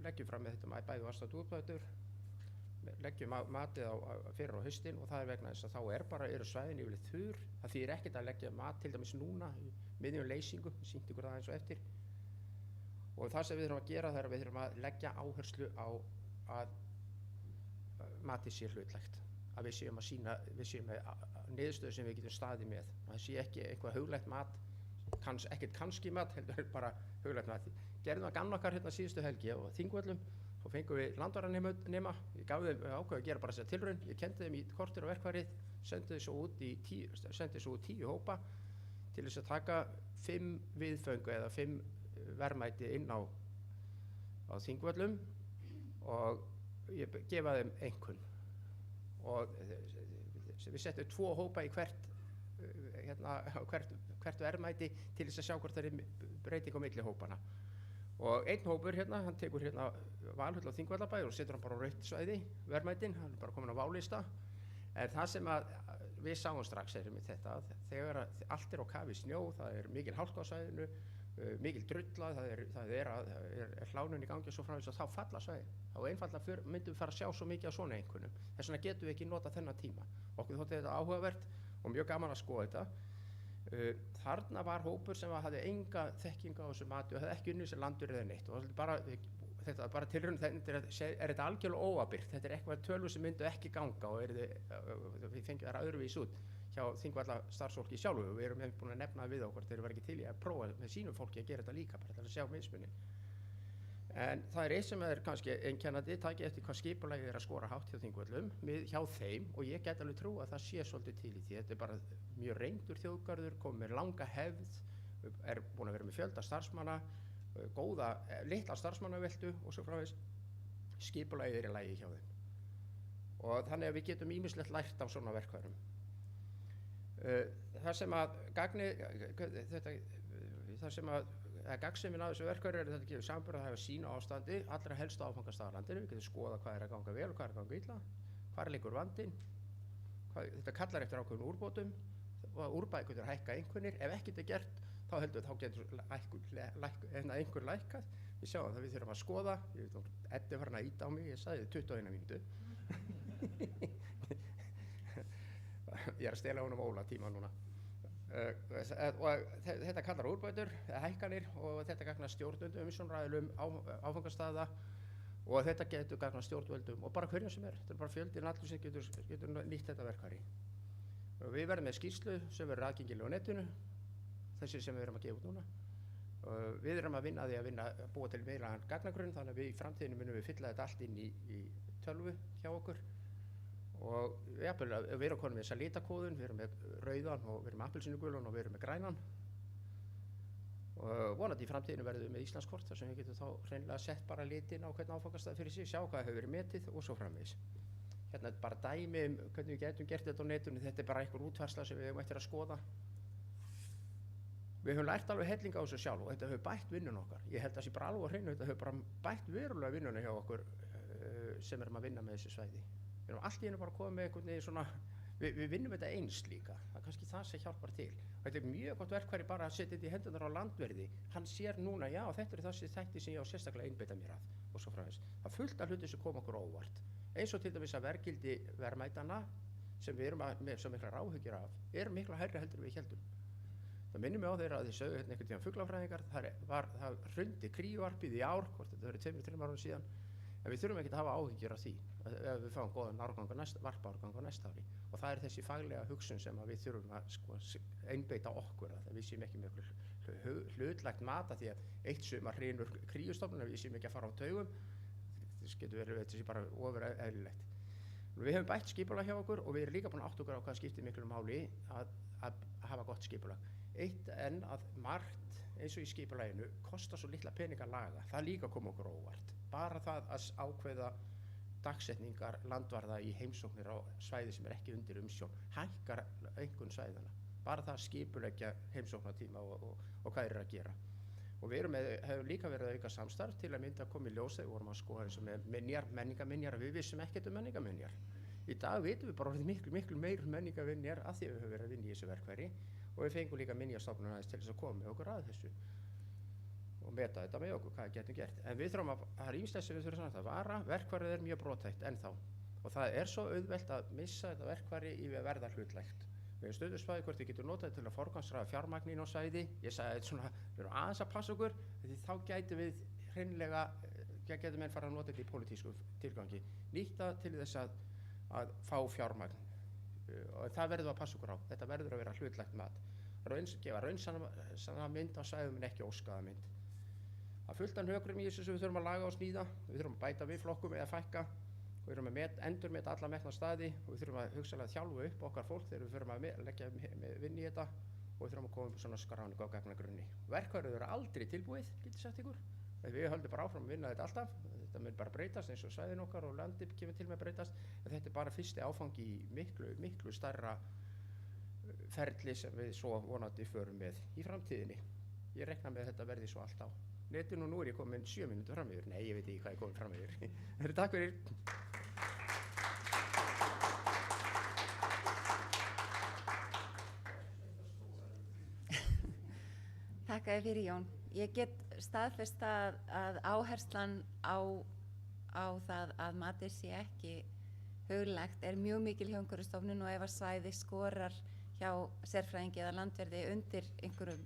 leggjum fram með þetta bæði og aðstátt útbætur, leggjum matið fyrir á haustin og það er vegna þess að þá eru svæðin yfirleitt þurr. Það þýðir ekkert að leggja mat til dæmis núna í miðjum leysingu, ég sýndi ykkur það eins og eftir. Og það sem við þurfum að gera það er að við þurfum að leggja áherslu á að matið sé hlutlægt. Að við séum með niðurstöðu sem við getum staðið með. Það sé ekki eitthvað huglægt mat, ekkert kannski mat, heldur bara huglægt mat. Gerðum það gamla okkar hérna síðustu helgi á Þingvöllum. Svo fengum við landvarðarnema, ég gaf þeim ákveð að gera bara þessa tilraun, ég kendi þeim í korter og verkfærið, sendi svo út 10 hópa til þess að taka 5 viðföngu eða 5 verðmæti inn á Þingvöllum og ég gefa þeim einkunn. Og við settum 2 hópa í hvert verðmæti til þess að sjá hvort það er breyting á milli hópana. Og einn hópur hérna, hann tekur hérna Valhöll á Þingvallabæ og setur hann bara á rautt svæði, verðmætin, hann er bara komin á válista. En það sem við sáum strax þetta, þegar allt er á kafi snjó, það er mikil hálka á svæðinu mikil drulla, það er hlánun í gangi og svo framvegis að þá falla svæði. Þá einfaldlega myndum við fara að sjá svo mikið af svona einhvernum. Þess vegna getum við ekki nota þennan tíma. Okkur þótti þetta áhugavert og mjög gaman að skoða þetta. Þarna var hópur sem hafði enga þekkingu á þessu mati og hefði ekki unnið sem landur eða neitt. Og þetta er bara tilraun, er þetta algjörlega óábyrgt. Þetta er eitthvað tölur sem myndu ekki ganga og við fengjum það öðruvís út hjá Þingvalla starfsfólki sjálfu. Við erum búin að nefna við okkur, þeir eru ekki til í að prófa með sínum fólki að gera þetta líka, bara til að sjá mismunin. En það er eitt sem er kannski einkennandi, takið eftir hvað skipulagið að skora hátt hjá Þingvöllum, hjá þeim, og ég get alveg trú að það sé svolítið til í því. Þetta er bara mjög reyndur þjóðgarður, komið með langa hefð, er búin að vera með fjölda starfsmanna, góða, litla starfsmannaveltu og svo framvegis. Skipulagið í lagi hjá þeim. Og þannig að við getum ýmislegt lært af svona verkfærum. Það sem að gagnsemin af þessu verkfæri er þetta gefur samburð að hafa sína ástandi allra helstu áfangastaðar á landinu. Við getum skoða hvað er að ganga vel og hvað er að ganga illa, hvar liggur vandinn, þetta kallar eftir ákveðnum úrbótum og úrbæði getur hækka einhvernir. Ef ekkert er gert þá heldur við þá getur einhver lækkað. Við sjáum það, við þurfum að skoða. Eddi farin að íta á mig, ég sagði 21 mínútu. Ég er að stela honum Óla tíma núna. Og þetta kallar úrbætur, hækkanir og þetta gagnar stjórnvöldum, umsjónaraðilum, áfangastaða og þetta getur gagnar stjórnvöldum og bara hverjum sem er. Þetta er bara fjöldinn allur sem getur nýtt þetta verkfæri. Við verðum með skýrslu sem verður aðgengileg á netinu, þessi sem við erum að gefa út núna. Við erum að vinna að búa til miðlægan gagnagrunn, þannig að við í framtíðinu munum við fylla þetta allt inn í tölvu hjá okkur. Og við erum konum með þessa litakóðun, við erum með rauðan og við erum með appelsínugulun og við erum með grænan. Og vonandi í framtíðinu verðum við með Íslandskort þar sem við getum þá hreinlega sett bara litin á hvern áfangastað fyrir sig, sjá hvað hefur verið metið og svo framvegis. Hérna er bara dæmi hvernig við getum gert þetta á netinu, þetta er bara einhver útfærsla sem við hefum eftir að skoða. Við höfum lært alveg hellinga á þessu sjálf og þetta hefur bætt vinnun okkar. Ég held að það sé bara alveg á hreinu, þetta hefur bara bætt verulega vinnuna hjá okkur sem erum að vinna með þessu svæði. Við erum allt í einu bara að koma með einhvern veginn svona, við vinnum þetta eins líka, það er kannski það sem hjálpar til. Þetta er mjög gott verkfæri bara að setja þetta í hendurnar á landverði, hann sér núna, já þetta er þessi þætti sem ég á sérstaklega einbeita mér að og svo framvegis. Það er fullt af hluti sem kom okkur óvart, eins og til dæmis að verðgildi verðmætana sem við erum með svo mikla áhyggjur af, er mikla hærri heldur en við héldum. Það minnir mig á þeirra að þið sögðu hérna einhvern tíðan fuglafræðingar, það hrundi kríuvarpið í ár, hvort þetta verið 2-3 árum síðan, en við þurfum ekki að hafa áhyggjur af því ef við fáum góðan varpaárgang á næsta ári og það er þessi faglega hugsun sem við þurfum að einbeita okkur að við séum ekki með hlutlægt mat af því að eitt sumar hrynur kríustofnun við séum ekki að fara á taugum þess getur verið þetta sé bara ofur eðlilegt. Við höfum bætt skipulag hjá okkur og við erum líka búin að átta okkur á hvað skiptir miklu máli að hafa gott skipulag. Eitt en að margt eins og í skipulaginu kostar svo litla peninga að laga, það líka kom okkur óvart. Bara það að ákveða dagsetningar landvarða í heimsóknir á svæði sem er ekki undir umsjón hækkar einhvern svæðana. Bara það að skipuleggja heimsóknartíma og hvað er að gera. Og við hefum líka verið að auka samstarf til að mynda að koma í ljós þegar við vorum að skoða eins og með menningarminjar, við vissum ekkert menningarminjar. Í dag vitum við bara miklu meir menningarminjar af því að við höfum verið að vinna í þessu verkfæri og við fengum líka minjastofnun aðeins til þess að koma með okkur að þessu og meta þetta með okkur, hvað getum gert. En við þurfum það er ýmislegt sem við þurfum að vara, verkfærið er mjög brothætt ennþá og það er svo auðvelt að missa þetta verkfæri í að verða hlutlægt. Við höfum stöðusvæði hvort við getum notað til að forgangsraða fjármagnin á svæði. Ég sagði þetta svona, við erum aðeins að passa okkur því þá gætum við hreinlega, gætum menn fara að nota þetta í pólitísku tilgangi. Nýta til þess að fá fjármagn og það verður að passa okkur á. Þetta verður að vera hlutlægt mat. Gefa raunsanna mynd á svæðum en ekki óskaða mynd. Það fullt af hnökrum í þessu sem við þurfum að laga og sníða. Við þurfum að bæta við flokkum eða fækka. Við þurfum að endurmeta alla metna staði og við þurfum að hugsanlega þjálfa upp okkar fólk þegar við þurfum að leggja vinnu í þetta og við þurfum að koma upp svona skráningu á gagnagrunni. Verkfærið eru aldrei tilbúið, getur sagt ykkur. Við höldum bara áfram að vinna þetta alltaf. Þetta mun bara breytast eins og svæðin okkar og landið kemur til með að breytast. En þetta er bara fyrsti áfangi í miklu stærra ferli sem við svo vonandi förum með í framtíðinni. Ég reikna með þetta verði svo allt á netinu og nú er ég komin 7 mínútur fram yfir. Nei, ég veit ekki hvað ég komin fram yfir. Takk fyrir.
Takk fyrir Jón. Ég get staðfest að áherslan á það að matið sé ekki huglægt er mjög mikil hjá Umhverfisstofnun og ef að svæði skorar hjá sérfræðingi eða landverði undir einhverjum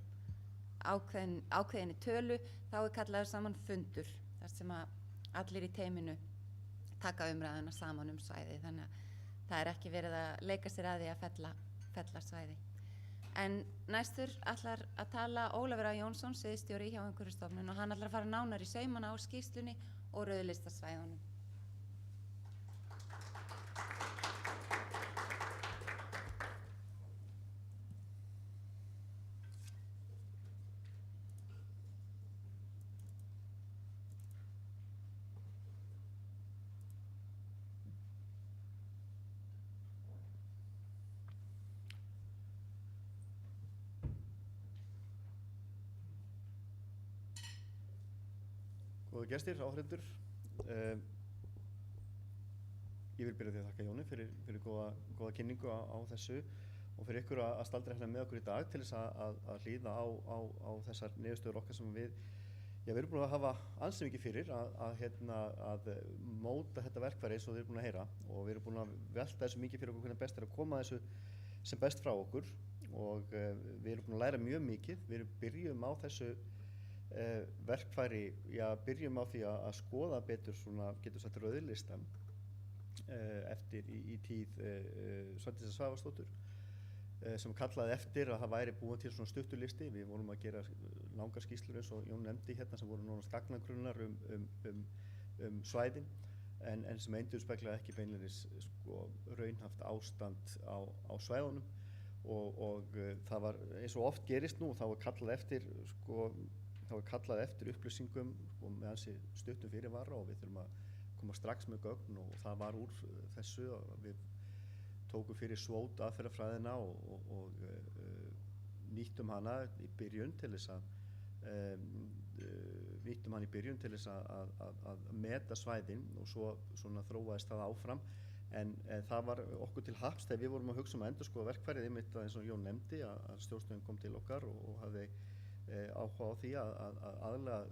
ákveðinni tölu þá er kallaður saman fundur þar sem að allir í teyminu taka umræðuna saman svæði þannig að það er ekki verið að leika sér að því að fella svæði. En næstur ætlar að tala Ólafur A. Jónsson, sviðsstjóri hjá Umhverfisstofnun og hann ætlar að fara nánar í saumana á skýrslunni og rauðlistasvæðunum.
Góðu gestir, áhrendur. Ég vil byrja því að þakka Jóni fyrir góða kynningu á þessu og fyrir ykkur að staldra hérna með okkur í dag til þess að hlýða á þessar niðurstöður okkar sem við erum búin að hafa ansi mikið fyrir að móta þetta verkfæri eins og þið erum búin að heyra og við erum búin að velta þessu mikið fyrir okkur hvernig best er að koma þessu sem best frá okkur og við erum búin að læra mjög mikið. Við byrjum á þessu verkfæri, byrjum á því að skoða betur svona, getur sagt, rauðlistan eftir í tíð Svandísar Svavarsdóttur sem kallaði eftir að það væri búin til svona stuttulisti. Við vorum að gera langar skýrslur eins og Jón nefndi hérna sem voru nánast gagnagrunnar svæðin en sem endurspeglaði ekki beinleinis raunhaft ástand á svæðunum og það var eins og oft gerist nú þá er kallað eftir upplýsingum og með hansi stuttum fyrirvara og við þurfum að koma strax með gögn og það var úr þessu að við tókum fyrir SWOT aðferðafræðina og nýttum hana í byrjun til þess að meta svæðin og svo svona þróaðist það áfram en það var okkur til happs þegar við vorum að hugsa að endurskoða verkfærið einmitt eins og Jón nefndi að stjórnstöðin kom til okkar og hafði áhuga á því að aðlaga,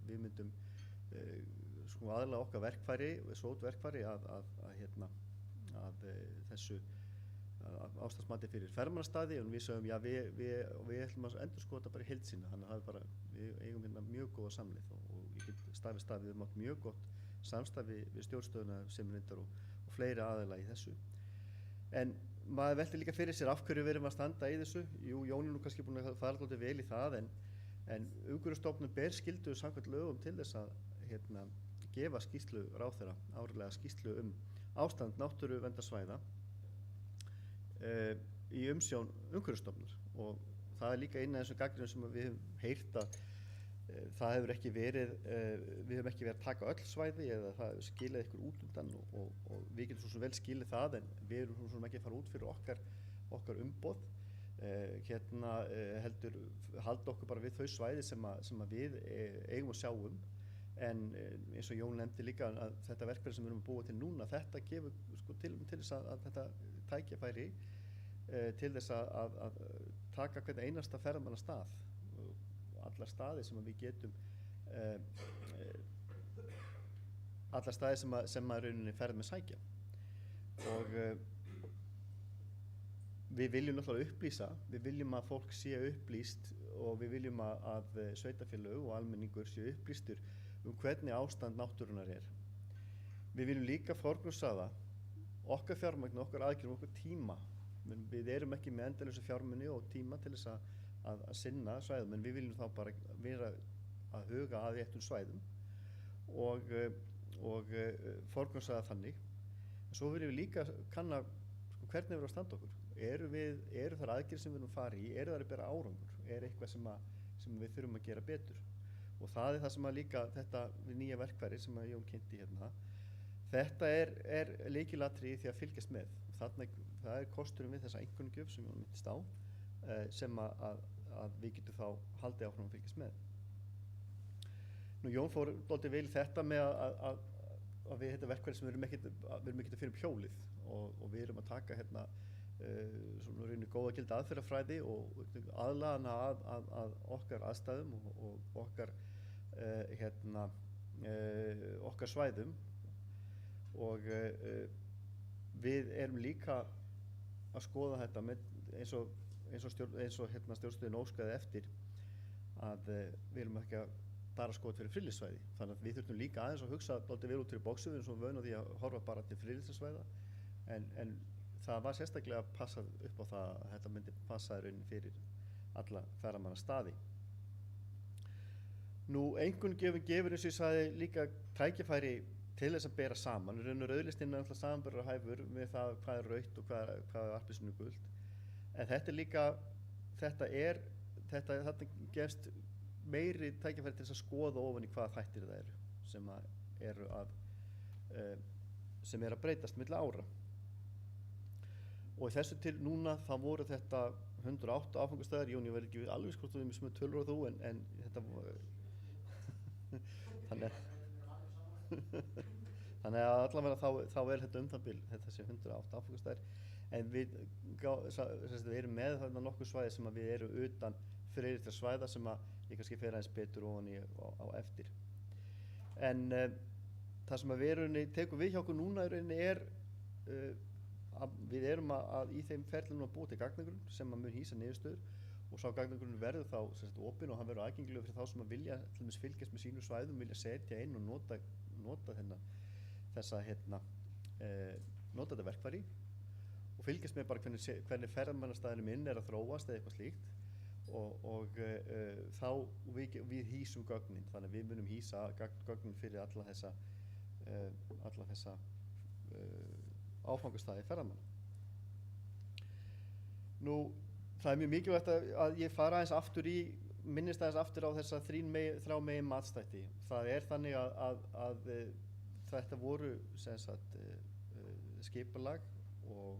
við myndum aðlaga okkar verkfæri, SWOT verkfæri að þessu ástandsmati fyrir ferðamannastaði og við sögum við ætlum að endurskoða þetta bara í heild sinni þannig að við eigum hérna mjög góða samleið og ég get staðið við höfum átt mjög gott samstarfi við stjórnstöðuna sem reyndar og fleiri aðila í þessu. En maður velti líka fyrir sér af hverju við erum að standa í þessu. Jú, Jón er nú kannski búin að fara alltaf vel í það en Umhverfisstofnun ber skyldu samkvæmt lögum til þess að gefa skýrslu ráðherra, árlega skýrslu ástand náttúruverndarsvæða í umsjón Umhverfisstofnunar og það er líka eina af þessum gagnrýnum sem við höfum heyrt að það hefur ekki verið, við höfum ekki verið að taka öll svæði eða það hefur skilið ykkur út undan og við getum svo vel skilið það en við erum svo ekki að fara út fyrir okkar umboð. Heldur halda okkur bara við þau svæði sem við eigum að sjá en eins og Jón nefndi líka að þetta verkfæri sem við erum að búa til núna þetta gefur til þess að þetta tækifæri til þess að taka hvern einasta ferðamannastað allar staði sem við getum allar staði sem að rauninni ferð með sækja og við viljum náttúrulega upplýsa, við viljum að fólk sé upplýst og við viljum að sveitarfélög og almenningur sé upplýstur hvernig ástand náttúrunnar er. Við viljum líka forgangsraða okkar fjármagn, okkar aðgerðum, okkar tíma. Við erum ekki með endalausa fjármuni og tíma til þess að sinna svæðum, en við viljum þá bara vera að huga að réttum svæðum og forgangsraða þannig. Svo viljum við líka kanna hvernig við erum að standa okkur. Eru þar aðgerðir sem við erum að fara í, eru þar að bera árangur, eitthvað sem við þurfum að gera betur. Og það er það sem að líka þetta nýja verkfæri sem að Jón kynnti hérna. Þetta er lykilatriði því að fylgjast með. Það er kosturum við þessa einkunnagjöf sem Jón myndist á sem að við getum þá haldið áfram að fylgjast með. Nú Jón fór dálítið vel í þetta með að við þetta verkfæri sem við erum ekkert að finna upp hjólið og við erum að taka hérna svona rauninu góða gildi aðferðafræði og aðlaðana að okkar aðstæðum og okkar okkar svæðum og við erum líka að skoða þetta með, eins og stjórnstöðin óskaði eftir að við erum ekki að bara skoða fyrir friðlýstsvæði, þannig að við þurfum líka aðeins að hugsa dálítið vel út fyrir bóksum, við erum svo vön á því að horfa bara til friðlýstsvæða en það var sérstaklega að passa upp á það að þetta myndi passa í rauninni fyrir alla ferðamannastaði. Nú einkunnagjöfin gefur eins og ég sagði líka tækifæri til þess að bera saman. Raun og rauðlistinn er alltaf samanburðarhæfur með það hvað er rautt og hvað er appelsínu gult. En þetta er líka, þetta gefst meiri tækifæri til þess að skoða ofan í hvaða þættir það eru sem er að breytast milli ára. Og í þessu til núna þá voru þetta 108 áfangastæðar. Jón, ég verð ekki alveg hvort þú erum með tölur á þú en þetta þannig að allavega þá er þetta það bil, þetta sé 108 áfangastæðar. En við erum með þarna nokkuð svæði sem að við erum utan friðlýstra svæða sem að ég kannski fer aðeins betur ofan í á eftir. En það sem að við tekum við hjá okkur núna í rauninni er við erum að í þeim ferlum að búa til gagnagrunn sem að mun hýsa niðurstöður og sá gagnagrunn verður þá opinn og hann verður aðgengilegur fyrir þá sem að vilja til dæmis fylgjast með sínum svæðum, vilja setja inn og nota nota þetta verkfæri og fylgjast með bara hvernig ferðamannastæðinum inn er að þróast eða eitthvað slíkt og þá við hýsum gögnin, þannig að við munum hýsa gögnin fyrir alla þessa áfangastæði ferðamanna. Nú, það er mjög mikilvægt að ég fara minnist aðeins aftur á þessa þrjá megin matsþætti. Það er þannig að þetta voru skipulag og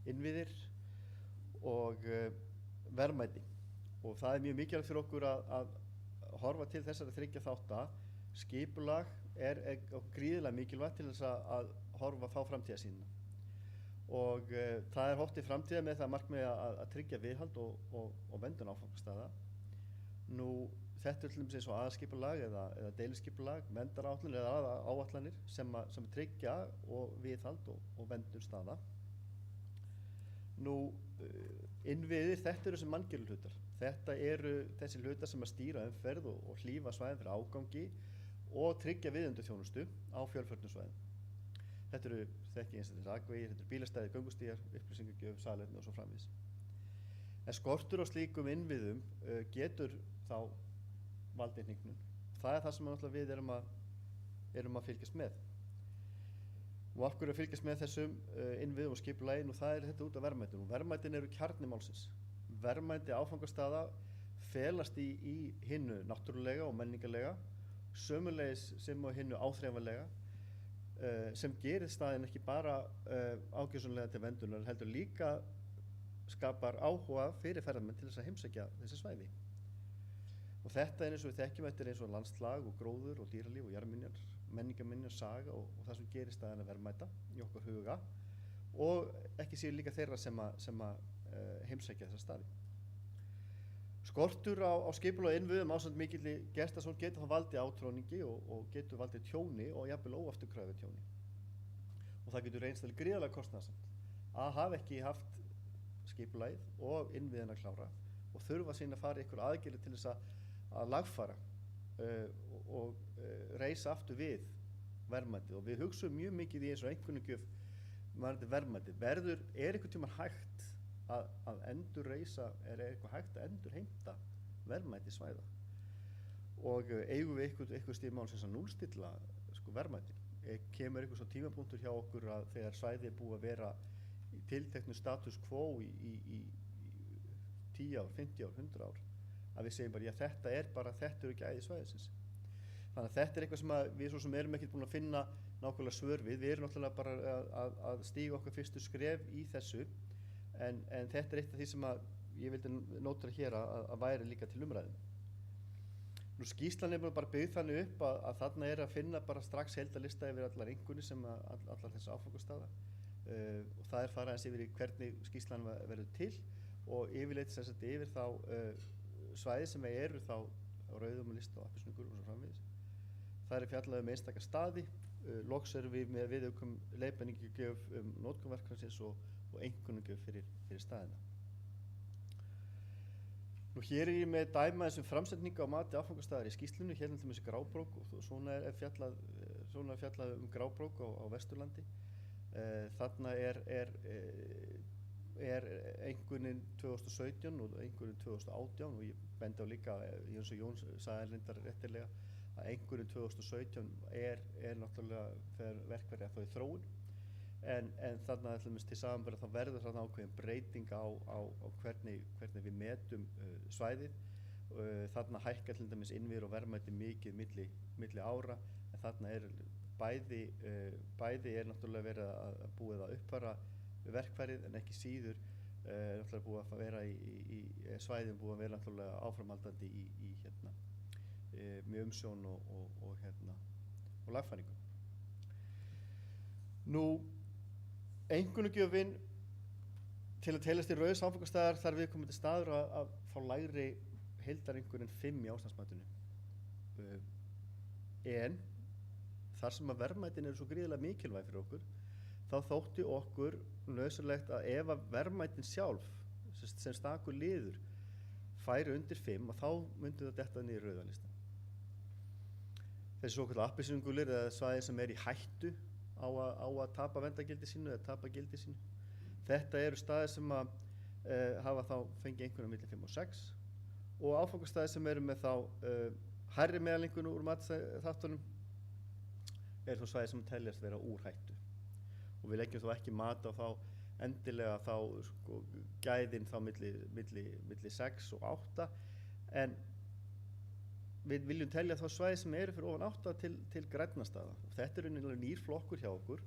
innviðir og verðmæti og það er mjög mikilvægt fyrir okkur að horfa til þessari þriggja þátta. Skipulag er gríðarlega mikilvægt til þess að horfa þá framtíðarsýnina og það er horft til framtíðar með það markmiði að tryggja viðhald og verndun áfangastaða. Nú þetta er til dæmis eins og aðalskipulag eða deiliskipulag, verndaráætlanir eða áætlanir sem tryggja og viðhald og verndun staða. Nú innviðir, þetta eru sem manngerðarhlutar. Þetta eru þessi hlutar sem að stýra umferð og hlífa svæðin fyrir ágangi og tryggja viðundarþjónustu á fjölförnum svæðum. Þetta eru þekki eins og þessi akvegir, þetta eru bílastæði, göngustígar, upplýsingagjöf, salerni og svo framvegis. En skortur á slíkum innviðum getur þá valdið hnignun. Það er það sem við erum að fylgjast með. Og af hverju að fylgjast með þessum innviðum og skipulagi, og það er þetta út af verðmætinu. Verðmætin eru kjarni málsins. Verðmæti áfangastaða felast í hinnu náttúrulega og menningarlega, sömulegis sem á hinnu áþreifanlega, sem gerir staðinn ekki bara ákjósanlega til verndunar, heldur líka skapar áhuga fyrir ferðamenn til þess að heimsækja þessi svæði. Og þetta er eins og við þekkjum, þetta er eins og landslag og gróður og dýralíf og jarðminjar, menningarminjar, saga og það sem gerir staðinn að verðmæta í okkar huga og ekki síður líka þeirra sem heimsækja þessa staði. Skortur á skipulag innviðum ásamt mikilli gestasókn getur þá valdið átróningi og getur valdið tjóni og jafnvel óafturkræfu tjóni. Og það getur reynst alveg gríðarlega kostnaðarsamt að hafa ekki haft skipulagið og innviðina klára og þurfa síðan að fara ykkur aðgerðir til þess að lagfara og reisa aftur við verðmætið. Og við hugsaum mjög mikið í eins og einkunnagjöf varðandi verðmætið. Er einhvern tímann hægt að endurreisa, er eitthvað hægt að endurheimta verðmæti svæða og eigum við eitthvað stig málsins að núllstilla verðmætin. Kemur eitthvað svo tímapunktur hjá okkur að þegar svæði er búið að vera í tilteknu status quo í 10 ár, 50 ár, 100 ár að við segjum bara, já þetta eru gæði svæðisins. Þannig að þetta er eitthvað sem við svo sem erum ekkert búin að finna nákvæmlega svör við. Við erum náttúrulega bara að stíga okkar fyrstu skref í þessu en þetta er eitt af því sem ég vildi nóta hér að væri líka til umræðum. Nú skýrslan er bara byggð þannig upp að þarna er að finna bara strax heildarlista yfir allar einkunnir sem allar þessar áfangastaða. og það farið aðeins yfir í hvernig skýrslan verður til og yfirleitt sem sagt yfir þá svæði sem eru þá á rauðum lista og appelsínugulum og svo framvegis. Það fjallað einstaka staði, loks erum við með viðaukum leiðbeiningagjöf notkun verkefnisins og einkunnagjöf fyrir staðina. Nú hér ég með dæma þessum framsetninga á mati áfangastaðar í skýrslunni, hérna til þessi Grábrók og svona fjallað Grábrók á Vesturlandi. Þarna einkunnin 2017 og einkunnin 2018 og ég bendi á líka, eins og Jón sagði reyndar réttilega, að einkunnin 2017 náttúrulega þegar verkfæri að þá í þróun en þarna til samanburðar þá verður þarna ákveðin breyting á hvernig við metum svæðið. Þarna hækkar til dæmis innviður og verðmæti mikið milli ára en þarna bæði náttúrulega verið að búið að uppfæra verkfærið en ekki síður náttúrulega búið að vera í svæðin búið að vera náttúrulega áframhaldandi með umsjón og lagfæringu. Nú, einkunnagjöfin til að teljast í rauðs áfangastaðar þarf viðkomandi staður að fá lægri heildareinkunn en 5 í ástandsmatinu. En þar sem að verðmætin eru svo gríðarlega mikilvæg fyrir okkur, þá þótti okkur nauðsynlegt að ef að verðmætin sjálf sem stakur liður færi undir 5 og þá myndi það detta niður rauðanlistan. Þessi svokallaða appelsínugulir eða svæði sem í hættu á að tapa verndargildi sínu eða tapa gildi sínu. Þetta eru staðir sem að hafa þá fengið einhverjum milli 5 og 6 og áfangastaðir sem eru með þá hærri meðalengun úr matþáttunum þó svæði sem teljast vera úr hættu. Og við leggjum þá ekki mat á þá endilega þá gæðin þá milli 6 og 8 en við viljum telja þá svæði sem eru fyrir ofan 8 til grænna staða. Þetta er nýr flokkur hjá okkur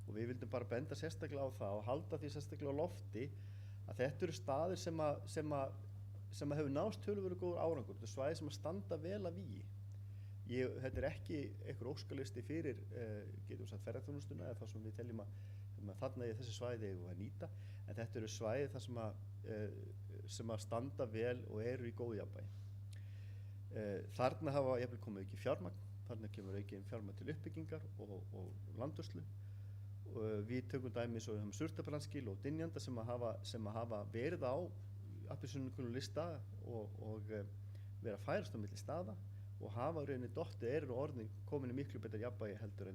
og við vildum bara benda sérstaklega á það og halda því sérstaklega á lofti að þetta eru staðir sem hefur nást töluverður góður árangur. Þetta er svæði sem standa vel að vígi. Þetta er ekki einhver óskalisti fyrir getum sagt ferðaþjónustuna eða það sem við teljum að þarna í þessi svæði eigum að nýta en þetta eru svæði þar sem að standa vel og eru í góðu jafnvægi. Þarna hafa jafnvel komið aukið fjármagn, þarna kemur aukið fjármagn til uppbyggingar og landvörslu. Við tökum dæmi eins og Surtabrandskil og Dynjanda sem hafa verið á appelsínugulum lista og vera að færast á milli staða og hafa rauninni dottið orðin komin í miklu betra jafnvægi heldur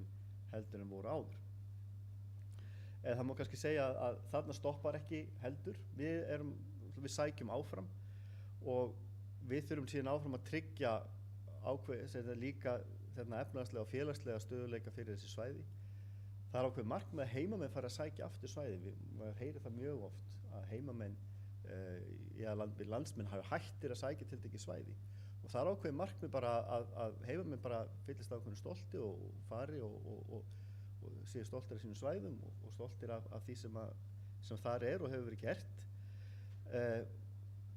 en voru áður. Það má kannski segja að þarna stoppar ekki heldur. Við sækjum áfram og við þurfum síðan áfram að tryggja líka efnahagslega og félagslega stöðuleika fyrir þessi svæði. Það ákveðið markmið að heimamenn fara að sækja aftur svæði. Við heyrum það mjög oft að heimamenn, landsmenn hafa hættir að sækja tiltekið svæði. Og það ákveðið markmið bara að heimamenn bara fyllist ákveðinu stolti og fari og séu stoltir af sínum svæðum og stoltir af því sem þar og hefur verið gert.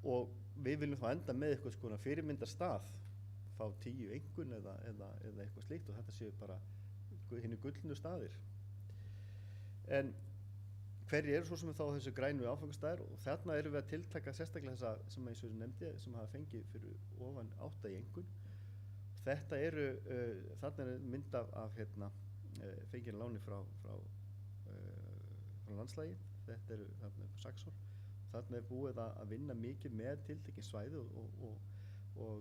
Og við viljum þá enda með eitthvað svona fyrirmyndar stað, fá 10 einkunn eða eitthvað slíkt og þetta séu bara hinni gullnu staðir. En hverjir eru svo sem þá þessu grænu áfangastaðir og þarna erum við að tiltaka sérstaklega þessa sem eins og ég nefndi sem hafa fengið fyrir ofan 8 í einkunn. Þetta þarna mynd af fengið láni frá landslagi, þetta þarna upp á Saxhól. Þarna búið að vinna mikið með tiltekin svæði og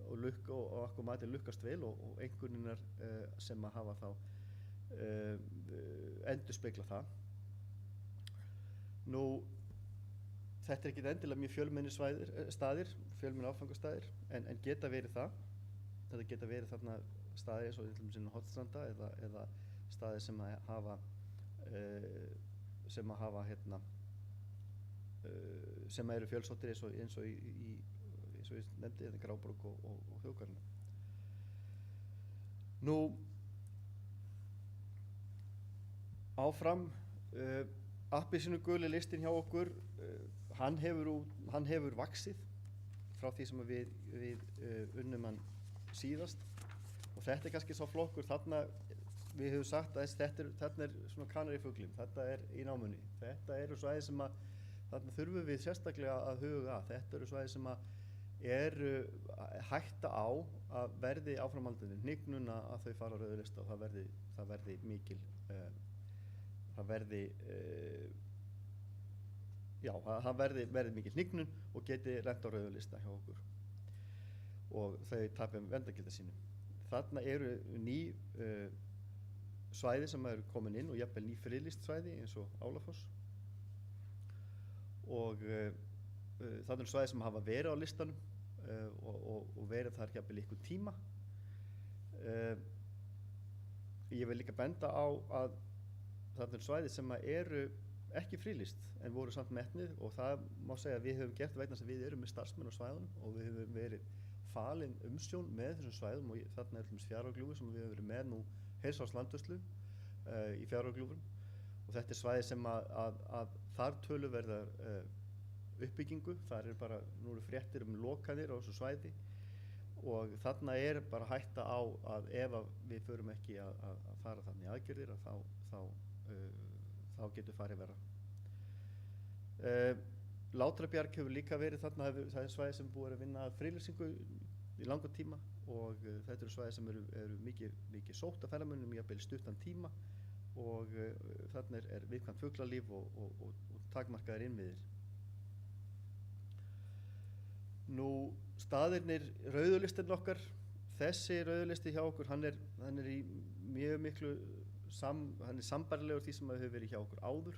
okkur mati lukkast vel og einkunninar sem að hafa þá endurspegla það. Nú, þetta ekki endilega mjög fjölmenni staðir, fjölmenni áfangastaðir, en geta verið það. Þetta geta verið þarna staðir eins og til dæmis Holtstranda eða staðir sem hafa sem eru fjölsóttir eins og ég nefndi, Grábrók og Þjóðgarðana. Nú, áfram, appelsínuguli listinn hjá okkur, hann hefur vaxið frá því sem við unnum hann síðast og þetta kannski sá flokkur, þarna við höfum sagt að þarna er svona kanarífuglinn, þetta er í námunni. Þetta eru svæði sem að þarna þurfum við sérstaklega að huga að. Þetta eru svæði sem að eru hætta á að verði áframhaldandi hnignun að þau fara á rauðu lista og það verði mikil mikil hnignun og geti lent á rauðu lista hjá okkur og þau tapja verndargildi sínu. Þarna eru ný svæði sem eru komin inn og jafnvel ný friðlýst svæði eins og Álafoss og þarna eru svæði sem hafa verið á listanum og verið þar jafnvel ykkur tíma. Ég vil líka benda á að þarna eru svæði sem eru ekki friðlýst en voru samt metnið og það má segja að við höfum gert vegna þess að við erum með starfsmenn á svæðunum og við höfum verið falin umsjón með þessum svæðum og þarna er til dæmis Fjaðrárgljúfur sem við höfum verið með nú heilsárslandvörslu í Fjaðrárgljúfrum og þetta er svæði sem að þar töluverðar uppbyggingu, þar er bara, nú eru fréttir lokanir á þessu svæði og þarna er bara hætta á að ef við förum ekki að fara þarna í aðgerðir þá getur farið verra. Látrabjarg hefur líka verið þarna, það er svæði sem búið að vinna friðlýsingu í langan tíma og þetta eru svæði sem eru mikið sótt af ferðamönnum í jafnvel stuttan tíma og þarna er viðkvæmt fuglalíf og takmarkaðir innviðir. Nú staðirnir rauðulistin okkar, þessi rauðulisti hjá okkur, hann er í mjög miklu, hann er sambærilegur því sem hefur verið hjá okkur áður,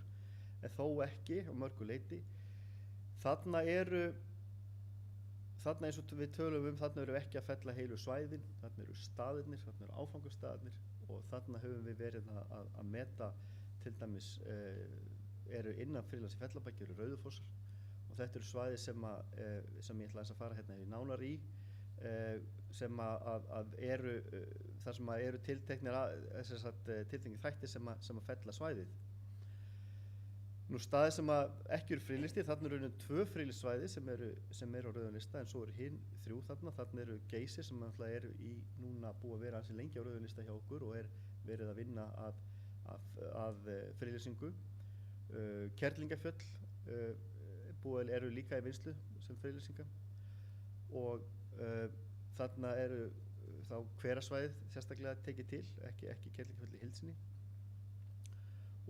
en þó ekki á mörgu leyti. Þarna eins og við tölum þarna eru ekki að fella heilu svæðin, þarna eru staðirnir, þarna eru áfangastaðirnir og þarna höfum við verið að meta, til dæmis eru innan friðlands í Fellabæk eru Rauðufossar og þetta eru svæði sem ég ætla að fara hérna í nánar í sem að eru þar sem að eru tilteknir þættir sem að fella svæðið. Nú staðir sem að ekki eru friðlisti, þarna eru 2 friðlistsvæði sem eru á rauðum lista en svo eru hinn 3 þarna eru Geysir sem náttúrulega eru núna búið að vera ansi lengi á rauðum lista hjá okkur og er verið að vinna að friðlýsingu. Kerlingafjöll eru líka í vinnslu sem friðlýsinga og þarna eru þá Hverasvæðið sérstaklega tekið til, ekki Kerlingafjöll í heild sinni.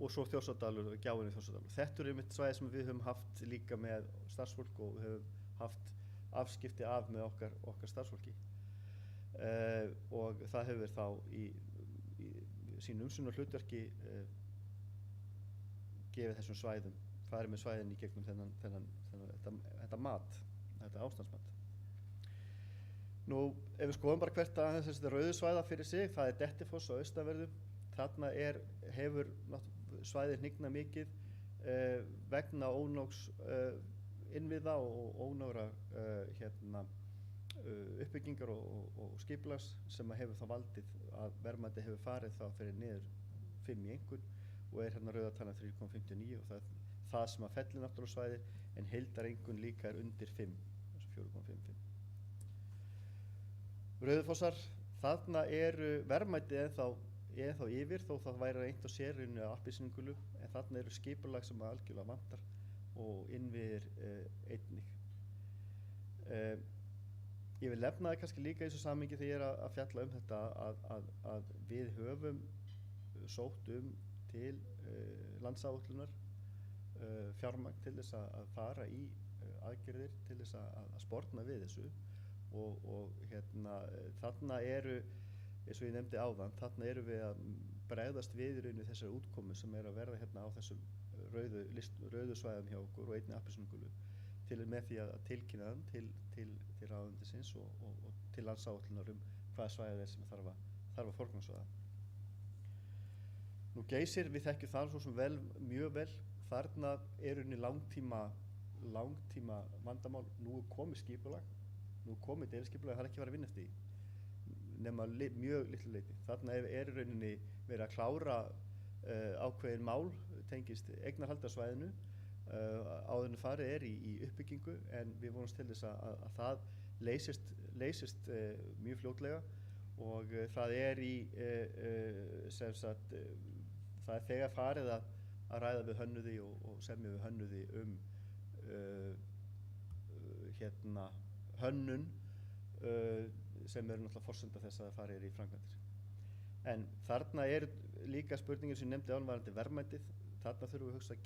Og svo Þjórsárdalur og Gjáin í Þjórsárdalur. Þetta eru einmitt svæði sem við höfum haft líka með starfsfólk og við höfum haft afskipti af með okkar starfsfólki. Og það hefur þá í sínu umsjón og hlutverki gefið þessum svæðum, farið með svæðin í gegnum þetta mat, þetta ástandsmat. Nú, ef við skoðum bara hvert að þessi rauðu svæða fyrir sig, það er Dettifoss á austanverðum. Þarna hefur svæðið hnignað mikið vegna ónógs innviða og ónógra uppbyggingar og skipulags sem hefur þá valdið að verðmæti hefur farið þá fyrir niður 5 í einhvern og er hérna rauðatalan 3,59 og það sem að fellir náttúrulega á svæði en heildareinkunn líka undir 5, 4,55. Rauðufossar, þarna eru verðmæti ennþá yfir þó það væri reynt á sérinu á Appelsínugulu en þarna eru skipulag sem algjörlega vantar og innviðir einnig. Ég vil nefna það kannski líka í þessu samhengi þegar ég er að fjalla þetta að við höfum sótt til landsáætlunar fjármagn til þess að fara í aðgerðir til þess að sporna við þessu og þarna eru eins og ég nefndi áðan, þarna erum við að bregðast við í rauninni þessari útkomu sem er að verða hérna á þessum rauðu svæðum hjá okkur og einnig Appelsínugulu til með því að tilkynna þann til ráðuneytisins og til landsáætlunar hvaða svæðið sem þarf að forgangsraða. Nú Geysir, við þekkjum það svo sem mjög vel, þarna er rauninni langtíma vandamál, nú er komið skipulag, nú er komið deiliskipulag, það er ekki verið að vinna eftir því. Nema mjög litlu leyti. Þarna er í rauninni verið að klára ákveðin mál tengist eignarhaldi á svæðinu áður en farið er í uppbyggingu en við vonumst til þess að það leysist mjög fljótlega og það er sem sagt, það er þegar farið að ræða við hönnuði og semja við hönnuði hönnun sem eru náttúrulega forsenda þess að það farið í framkvæmdir. En þarna er líka spurningin sem ég nefndi áðan varðandi verðmætið. Þarna þurfum við að hugsa,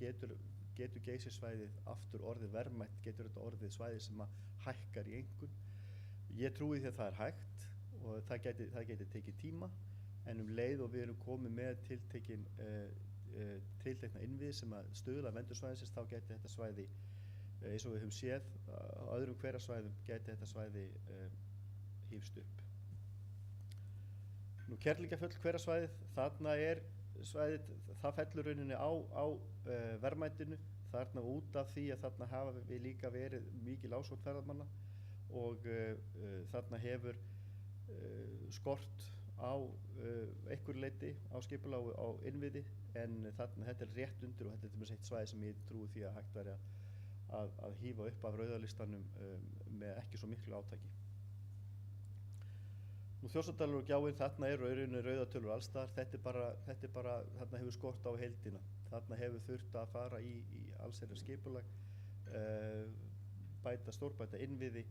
getur Geysissvæðið aftur orðið verðmætt, getur þetta orðið svæði sem að hækkar í einkunn. Ég trúi því að það er hægt og það geti tekið tíma, en leið og við erum komið með tiltekna innviði sem að stuðla að verndun svæðisins, þá geti þetta svæði, eins og við höfum séð á öðrum hverasvæðum, geti þetta svæði hífst upp. Nú Kerlingarfjöll hverasvæðið, þarna er svæðið, það fellur rauninni á verðmætinu, þarna út af því að þarna hafa við líka verið mikil ásókn ferðamanna og þarna hefur skort á einhverju leyti á skipulag á innviði, en þarna þetta er rétt undir og þetta er eitt svæði sem ég trúi því að hægt væri að hífa upp af rauðalistanum með ekki svo miklu átaki. Nú Þjórsárdalur og Gjáinn, þarna eru rauninni rauðatölur allstaðar, þetta er bara, þarna hefur skort á heildina. Þarna hefur þurft að fara í allsherjar skipulag, stórbæta innviði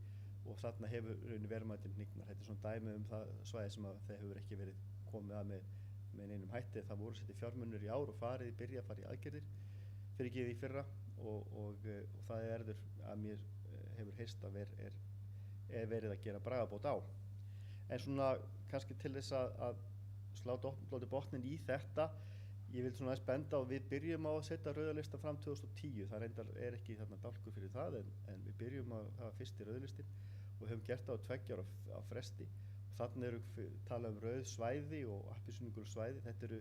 og þarna hefur rauninni verðmætin hnignað. Þetta er svona dæmi það svæði sem að það hefur ekki verið komið að með neinum hætti. Það voru setið fjármunir í ár og farið í aðgerðir fyrir í fyrra og það er að mér hefur heyrst að er verið að gera bragarbót á. En svona kannski til þess að slá botninn í þetta, ég vil svona aðeins benda á að við byrjum á að setja rauðalista fram 2010, það reyndar ekki þarna dálkur fyrir það, en við byrjum að hafa fyrst í rauðlistin og höfum gert það á 2 ára á fresti. Og þannig talað rauð svæði og appelsínugul svæði, þetta er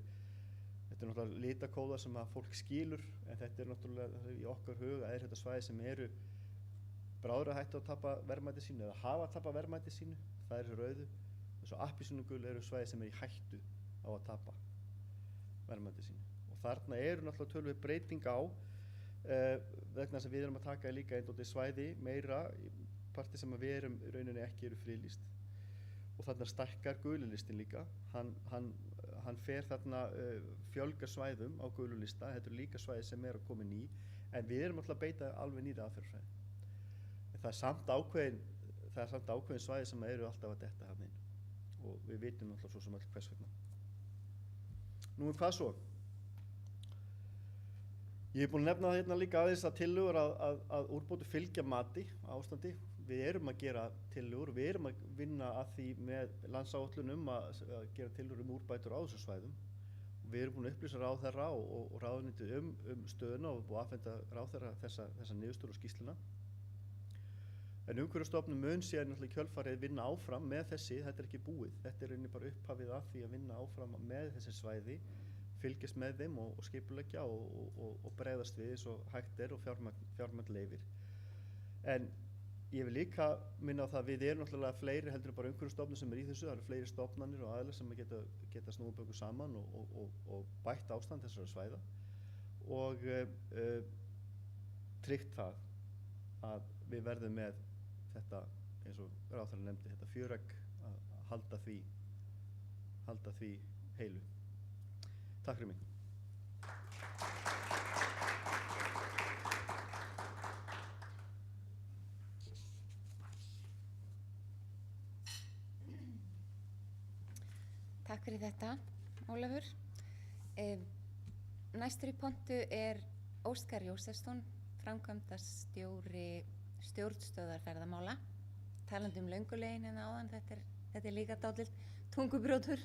náttúrulega litakóða sem að fólk skilur, en þetta er náttúrulega í okkar huga þetta svæði sem eru bráðra hættu að tapa verðmæti sínu eða hafa að tapa verðmæti sínu, það er rauðu. Þessu appelsínugul eru svæði sem í hættu á að tapa verðmæti sínu. Og þarna eru náttúrulega töluvert breyting á vegna þess að við erum að taka líka eindótið svæði meira í parti sem að við erum rauninni ekki eru friðlýst. Og þarna stækkar gululistin líka, hann fer þarna fjölgar svæðum á gululista, þetta eru líka svæði sem er að koma ný, en við erum alltaf að beita alveg nýri aðferðafræði. Það er samt ákveðin svæði sem eru alltaf að detta hann inn og við vitum alltaf svo sem öll hvers vegna. Nú hvað svo? Ég hef búin að nefna hérna líka aðeins að tillögur að úrbótu fylgja mati ástandi. Við erum að gera tillögur, við erum að vinna að því með landsáætlun að gera tillögur úrbætur á þessum svæðum. Við erum búin að upplýsa ráðherra og ráðuneytið stöðuna og búið að afhenda ráðherra þessa niðurstöður og skýrsluna. En Umhverfisstofnun mun síðan náttúrulega í kjölfarið vinna áfram með þetta er ekki búið. Þetta er rauninni bara upphafið að því að vinna áfram með þessi svæði, fylgjast með þeim og skipuleggja og bregðast við eins og hægt er og fjármagn leyfir. En ég vil líka minna á það að við erum náttúrulega fleiri heldur en bara Umhverfisstofnun sem í þessu, það eru fleiri stofnanir og aðilar sem geta snúið bökum saman og bætt ástand þessara svæða og tryggt það að við verðum með þetta, eins og ráðherra nefndi, þetta fjöregg að halda því heilu. Takk fyrir mig.
Takk fyrir þetta, Ólafur. Næstur í pontu er Óskar Jósefsson, framkvæmdastjóri stjórnstöðvar ferðamála. Talandi löngulegin hérna áðan, þetta er líka dálítill tungubrjótur.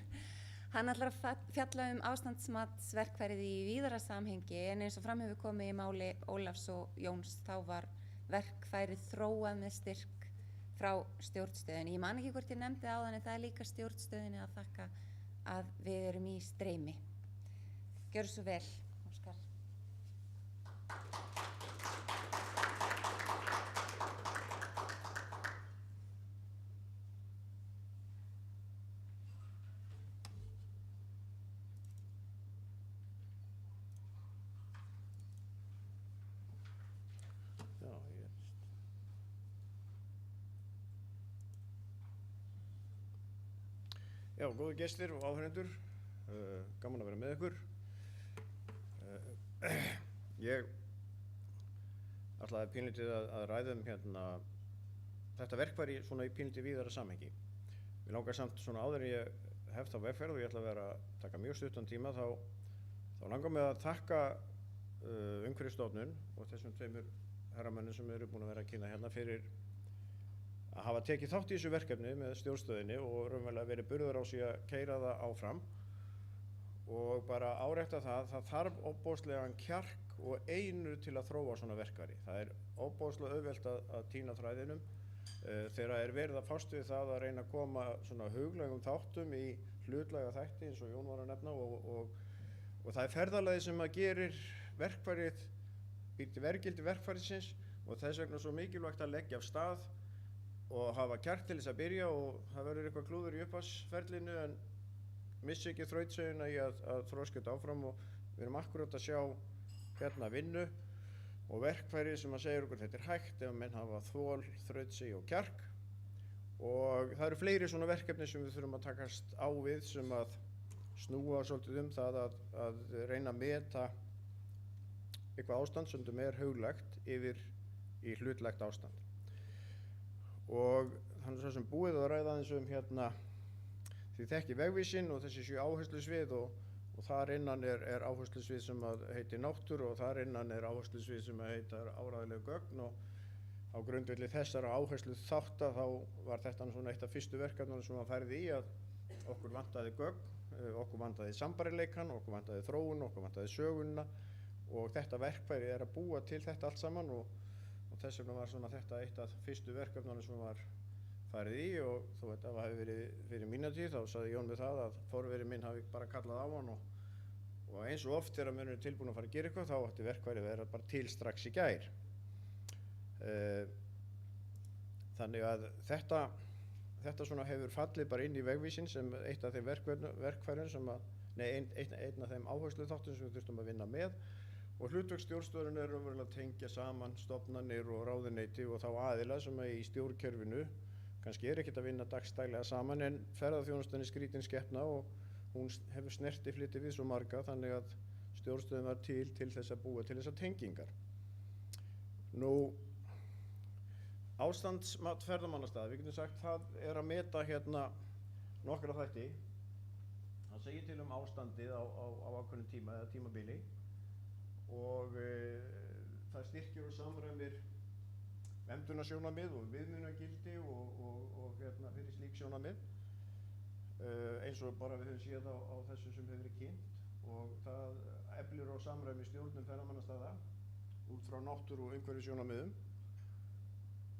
Hann ætlar að fjalla ástandsmatsverkfærið í víðara samhengi, en eins og fram hefur komið í máli Ólafs og Jóns þá var verkfærið þróað með styrk frá stjórnstöðinni. Ég man ekki hvort ég nefndi áðan, en það er líka stjórnstöðinni að þakka að við erum í streymi. Gjörðu svo vel, Óskar.
Já, góðu gestir og áhörendur, gaman að vera með ykkur. Ég ætlaði pínlítið að ræða hérna þetta verkfæri svona í pínlítið víðara samhengi. Mér langar samt svona áður en ég hef þá vegferð og ég ætla að taka mjög stuttan tíma þá langar mig að þakka Umhverfisstofnun og þessum tveimur herramönnum sem eru búin að vera að kynna hérna fyrir að hafa tekið þátt í þessu verkefni með stjórnstöðinni og raunverulega verið burðar á sig að keyra það áfram og bara árétta það þarf ofboðslegan kjark og einu til að þróa svona verkfæri. Það er ofboðslega auðvelt að týna þræðinum þegar verið að fást við það að reyna að koma svona huglægum þáttum í hlutlæga þætti eins og Jón var að nefna og það er ferðalagið sem að gerir verkfærið býr til verðgildi verkfærisins og þess vegna svo mikilvægt að leggja af stað og hafa kjark til þess að byrja og það verður eitthvað klúður í upphafsferlinu en missi ekki þrautseiguna í að þroska þetta áfram og við erum akkúrat að sjá hérna vinnu og verkfæri sem að segja okkur þetta er hægt ef menn hafa þol, þrautseigi og kjark og það eru fleiri svona verkefni sem við þurfum að takast á við sem að snúa svolítið það að reyna að meta eitthvað ástand sem er huglægt yfir í hlutlægt ástand. Og þannig svo sem búið að ræða aðeins hérna því þekki vegvísinn og þessi 7 áherslusvið og þar innan er áherslusvið sem að heitir náttúru og þar innan er áherslusvið sem að heitir áræðileg gögn og á grundvelli þessara áherslu þátta þá var þetta svona eitt af fyrstu verkefnunum sem að færði í að okkur vantaði gögn, okkur vantaði sambærileikann, okkur vantaði þróun, okkur vantaði sögunna og þetta verkfæri að búa til þetta allt saman og þess vegna var svona þetta eitt af fyrstu verkefnunum sem var farið í og þó þetta hafi verið fyrir mína tíð þá sagði Jón við það að forveri minn hafi bara kallað á hann og eins og oft þegar menn eru tilbúin að fara að gera eitthvað þá átti verkfæri vera bara til strax í gær. Þannig að þetta svona hefur fallið bara inn í vegvísinn sem eitt af þeim verkfærum sem einn af þeim áherslu þáttum sem við þurftum að vinna með og hlutverk stjórnstöðurinnar er raunverulega að tengja saman stofnanir og ráðuneyti og þá aðila sem í stjórnkerfinu kannski ekkert að vinna dagstælega saman en ferðaþjónustan er skrítin skepna og hún hefur snertifliti við svo marga þannig að stjórnstöðin var til þess að búa til þessar tengingar. Nú, ástandsmat ferðamannastaða, við getum sagt það er að meta hérna nokkra þætti. Það segir til ástandið á ákveðnum tíma eða tímabili og það styrkir og samræmir verndunarsjónarmið og viðmiðunargildi og hérna fyrir slík sjónarmið eins og bara við höfum séð á þessu sem hefur verið kynnt og það eflir og samræmir stjórnum ferðamannastaða út frá náttúru og umhverfissjónarmiðum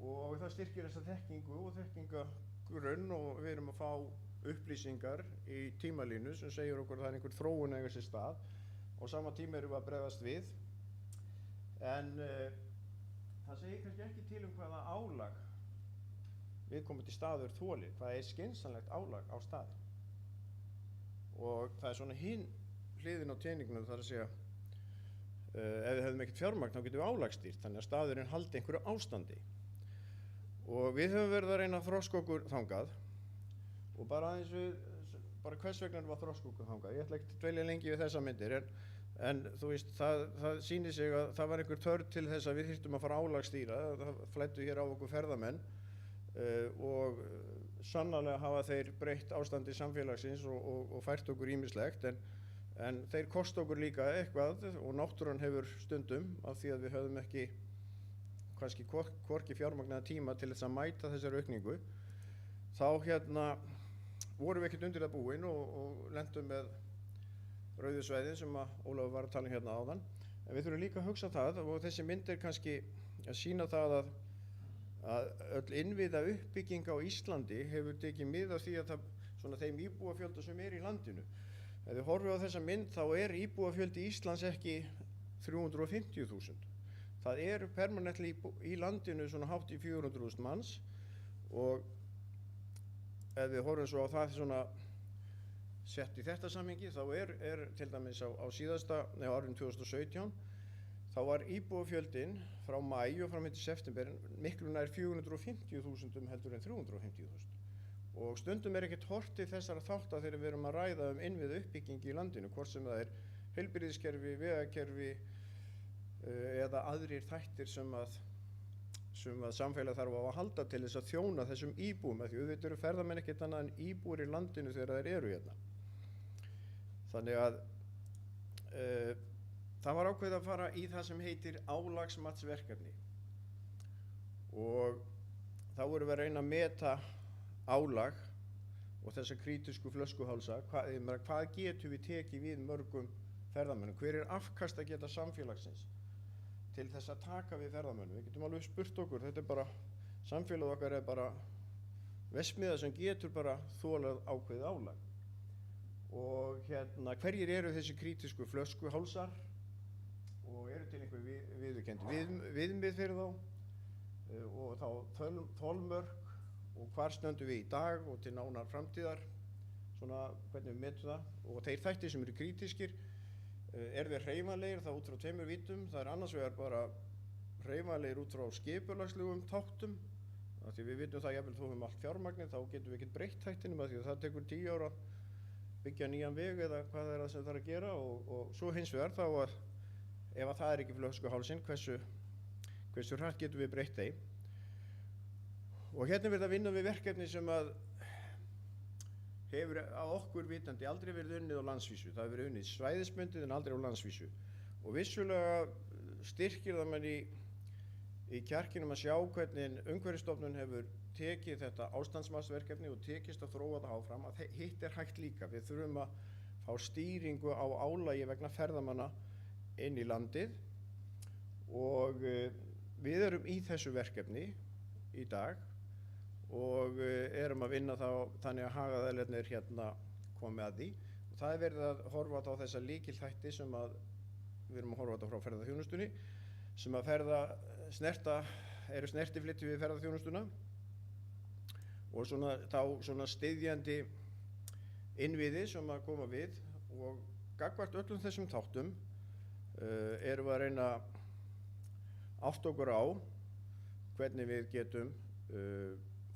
og það styrkir þessa þekkingu og þekkingagrunn og við erum að fá upplýsingar í tímalínu sem segir okkur að það er einhver þróun að eiga sér stað og sama tíma erum við að bregðast við en það segir kannski ekki til hvaða álag viðkomandi staður þolir, hvað er skynsamlegt álag á staðinn og það er svona hinn hliðin á teningnum þar að segja ef við hefðum ekkert fjármagn þá getum við álagstýrt þannig að staðurinn haldi einhverju ástandi og við höfum verið að reyna að þroska okkur þangað og bara aðeins við hvers vegna var þroska okkur þangað ég ætla ekki að dvelja lengi við þessa myndir en þú veist það sýnir sig að það var einhver þörf til þess að við þyrftum að fara álagstýra það flæddu hér á okkur ferðamenn og sannarlega hafa þeir breytt ástandi samfélagsins og fært okkur ýmislegt en þeir kosta okkur líka eitthvað og náttúran hefur stundum af því að við höfum ekki kannski hvorki fjármagnaða tíma til þess að mæta þessari aukningu þá hérna vorum við ekkert undir það búin og lendum með rauðu svæðin sem að Ólafur var að tala hérna áðan en við þurfum líka að hugsa það og þessi mynd er kannski að sýna það að öll innviða uppbygging á Íslandi hefur tekið mið af því að svona þeim íbúafjölda sem er í landinu ef við horfum á þessa mynd þá er íbúafjöldi Íslands ekki 350.000 það er permanently í landinu svona hátt í 400.000 manns og ef við horfum svo á það svona sett í þetta samhengi þá er til dæmis á árinu 2017 þá var íbúafjöldin frá maí og fram til september miklu nær 450.000 heldur en 350.000 Og stundum ekkert horft til þessara þátta þegar við erum að ræða innviða uppbyggingi í landinu, hvort sem það heilbrigðiskerfi, vegakerfi eða aðrir þættir sem að samfélag þarf á að halda til þess að þjóna þessum íbúum, af því auðvitað eru ferðamenn ekkert annað en íbúar í landinu þegar þeir eru hérna. Þannig að það var ákveðið að fara í það sem heitir álagsmatsverkefni og þá vorum við að reyna að meta álag og þessa krítisku flöskuhálsa, hvað getum við tekið við mörgum ferðamönnum, hver afkasta geta samfélagsins til þess að taka við ferðamönnum. Við getum alveg spurt okkur, þetta bara, samfélag okkar bara verksmiðja sem getur bara þolað ákveðið álag. Og hverjir eru þessi krítisku flöskuhálsar og eru til einhver viðurkennd viðmið fyrir þá og þá þolmörk og hvar stöndum við í dag og til nánar framtíðar, svona hvernig við metum það. Og þeir þættir sem eru krítiskir, eru þeir hreyfanlegir þá út frá tveimur vítum. Það annars vegar bara hreyfanlegir út frá skipulagslegum þáttum, af því við vitum það jafnvel þó við allt fjármagnið, þá getum við ekkert breytt þættinum af því að það tekur 10 ára byggja nýjan veg eða hvað það sem það að gera og svo hins vegar þá að ef að það ekki flöskuhálsinn, hversu hratt getum við breytt þeim. Og hérna verður að vinna við verkefni sem að hefur á okkur vitandi aldrei verið unnið á landsvísu. Það hefur verið unnið svæðisbundið en aldrei á landsvísu. Og vissulega styrkir það mann í kjarkinum að sjá hvernig Umhverfisstofnun hefur tekið þetta ástandsmatsverkefni og tekist að þróa það áfram, að hitt hægt líka. Við þurfum að fá stýringu á álagi vegna ferðamanna inn í landið og við erum í þessu verkefni í dag og erum að vinna þá þannig að hagaðaðilarnir hérna komi að því. Og það verið að horfa á þessa lykilþætti sem við erum að horfa á frá ferðaþjónustunni, sem að eru snertiflyti við ferðaþjónustuna og svona styðjandi innviði sem að koma við. Og gagnvart öllum þessum þáttum erum við að reyna að átta okkur á hvernig við getum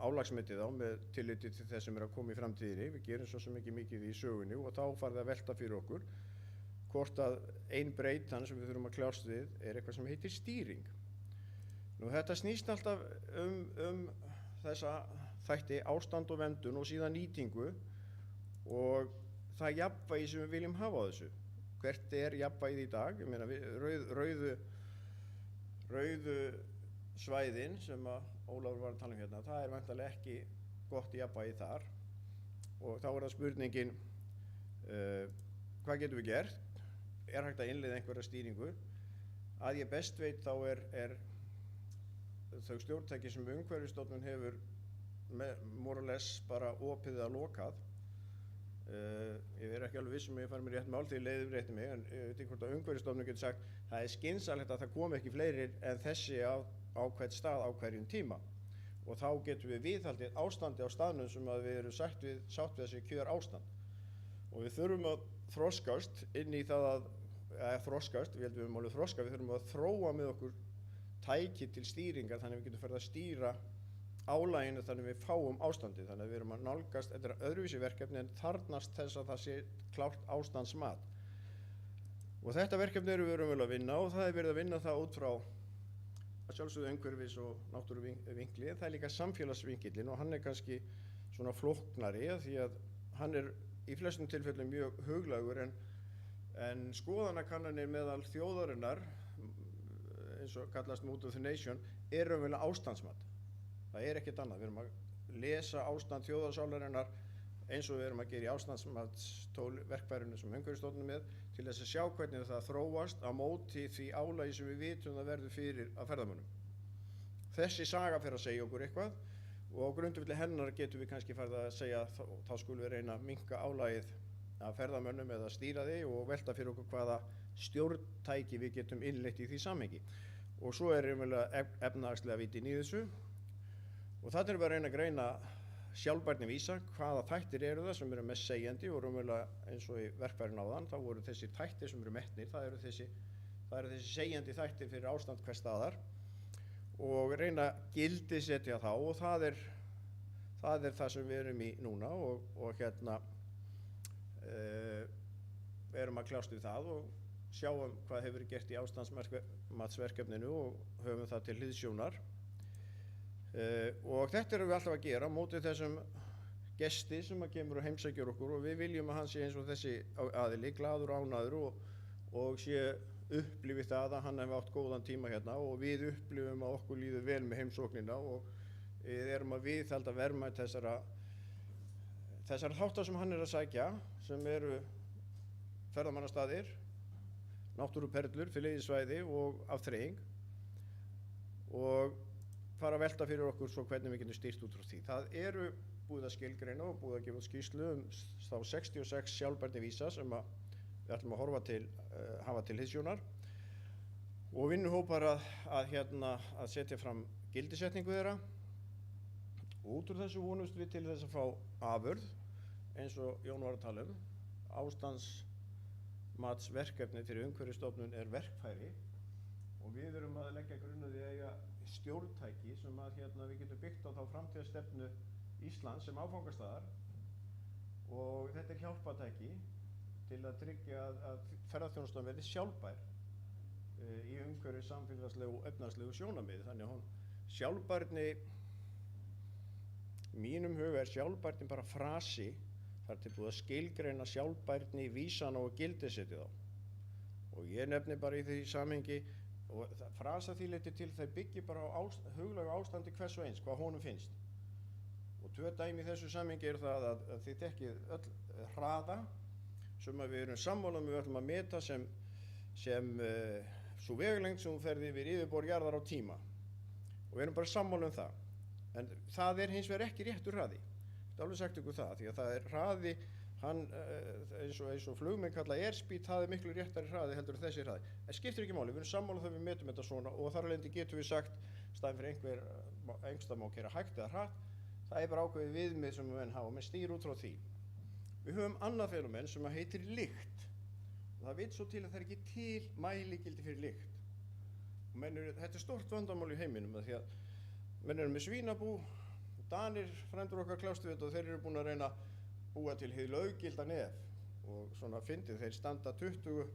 álagsmetið á með tilliti til þess sem er að koma í framtíðinni. Við gerum svo sem ekki mikið í sögunni og þá farið að velta fyrir okkur hvort að ein breytan sem við þurfum að kljást við eitthvað sem heitir stýring. Nú þetta snýst alltaf þessa þætti ástand og verndun og síðan nýtingu og það jafnvægi sem við viljum hafa á þessu. Hvert er jafnvægið í dag? Ég meina rauðu svæðin sem að Ólafur var að tala hérna, það væntanlega ekki gott jafnvægi þar og þá það spurningin hvað getum við gert? Er hægt að innleiða einhverja stýringu? Að ég best veit þá er þau stjórntæki sem Umhverfisstofnun hefur more or less bara opið eða lokað. Ég ekki alveg viss ég fari mér rétt mál því leiðum rétti mig, en ég veit ekki hvort að Umhverfisstofnun getur sagt það skynsamlegt að það komi ekki fleiri en þessi á hvern stað á hverjum tíma og þá getum við viðhaldið ástandi á staðnum sem að við erum sátt við þessi kjör ástand. Og við þurfum að þroskast inn í það við þurfum að þróa með okkur tæki til stýringar þannig við getum farið að stýra álaginu þannig við fáum ástandið. Þannig að við erum að nálgast, þetta er öðruvísi verkefni en þarnast þess að það sé klárt ástandsmat. Og þetta verkefni erum við að vinna og það verið að vinna það út frá að sjálfsögðu umhverfis og náttúruvinkli, en það líka samfélagsvinkillinn og hann kannski svona flóknari því að hann í flestum tilfellum mjög huglægur en skoðanakannanir meðal þjóðarinnar eins og kallast Mood of the Nation raunverulega ástandsmat. Það ekkert annað. Við erum að lesa ástand þjóðarsálarinnar eins og við erum að gera í ástandsmatsverkfærinu sem Umhverfisstofnun með til þess að sjá hvernig það þróast á móti því álagi sem við vitum það verður fyrir að ferðamönnum. Þessi saga fer að segja okkur eitthvað og á grundvelli hennar getum við kannski farið að segja þá skulum við reyna að minnka álagið af ferðamönnum eða stýra því og velta fyrir okkur hvaða stjórntæki við getum innleitt í því samhengi. Og svo efnahagslega vitin í þessu og þetta við að reyna að greina sjálfbærni vísa hvaða þættir eru það sem eru mest segjandi og raunverulega eins og í verkfærin áðan þá voru þessi þættir sem eru metnir, það eru þessi segjandi þættir fyrir ástand hvers staðar og reyna að gildisetja þá og það það er það sem við erum í núna og hérna erum að kljást við það og sjáum hvað hefur verið gert í ástandsmatsverkefninu og höfum það til hliðsjónar. Og þetta erum við alltaf að gera á móti þessum gesti sem að kemur og heimsækjur okkur og við viljum að hann sé eins og þessi aðili, glaður og ánægður og sé upplifið það að hann hefur átt góðan tíma hérna og við upplifum að okkur líður vel með heimsóknina og við erum að viðhalda verðmæti þessara þáttar sem hann er að sækja, sem eru ferðamannastaðir, náttúruperlur, friðlýst og afþreying og fara að velta fyrir okkur svo hvernig við getum stýrt út frá því. Það eru búið að skilgreina og búið að gefa út skýrslu þá 66 sjálfbærni vísa sem við ætlum að hafa til hliðsjónar og vinnuhópar að setja fram gildisetningu þeirra og út úr þessu vonumst við til þess að fá afurð eins og Jón var að tala ástandsmatsverkefni fyrir Umhverfisstofnun er verkfæri og við erum að leggja grunn að því að eiga stjórntæki sem að við getum byggt á þá framtíðarstefnu Íslands sem áfangastaðar og þetta er hjálpatæki til að tryggja að ferðaþjónustan verði sjálfbær í umhverfis samfélagslegu og efnahagslegu sjónarmiði. Þannig að sjálfbærni, mínum huga er sjálfbærni bara frasi, það er til búið að skilgreina sjálfbærni vísana og gildisetja þá. Og ég nefni bara í því samhengi og frasa því leyti til þau byggir bara á huglægu ástandi hvers og eins, hvað honum finnst. Og tvö dæmi í þessu samhengi er það að þið þekkið öll hraða sem við erum sammála við ætlum að meta sem svo vegalengd sem hún ferði yfir yfirborð jarðar á tíma. Og við erum bara sammála það. En það er hins vegar ekki réttur hraði. Þetta er alveg sagt ykkur það, því að það er hraði, eins og flugmenn kalla airspeed, það er miklu réttari hraði heldur en þessi hraði. Það skiptir ekki máli, við erum sammála þegar við metum þetta svona og þar alveg getum við sagt, staðinn fyrir einhverstað má keyra hægt eða hratt, það er bara ákveðið viðmið sem menn hafa, menn stýr út frá því. Við höfum annað fenómen sem heitir lykt. Og það veit svo til að það er ekki til mæligildi fyrir lykt. Þetta er stórt vandamál í heiminum því að menn eru með svínabú, Danir, frændur okkar kljást við þetta og þeir eru búin að reyna að búa til hið löggilda nef og svona fyndið, þeir standa 20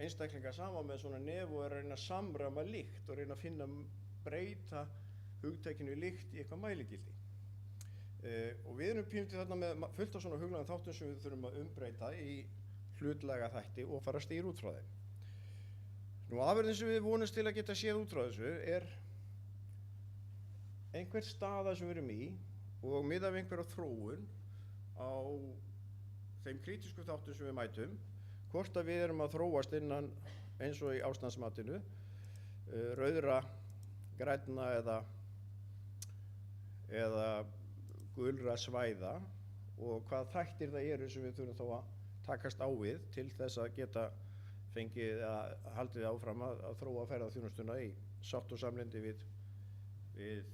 einstaklingar saman með svona nef og er að reyna að samræma lykt og reyna að breyta hugtakinu lykt í eitthvað mæligildi. Og við erum pínutið þarna með fullt af svona huglægum þáttum sem við þurfum að umbreyta í hlutlæga þætti og fara að stýra út frá þeim. Nú afurðin sem við vonumst til að geta séð út frá þessu er einhver staða sem við erum í og miðað við einhverja þróun á þeim krítísku þáttum sem við mætum, hvort að við erum að þróast innan eins og í ástandsmatinu, rauðra, grænna eða gulra svæða og hvað þættir það eru sem við þurfum þá að takast á við til þess að geta fengið að haldið áfram að þróa ferðaþjónustuna í sátt og samlyndi við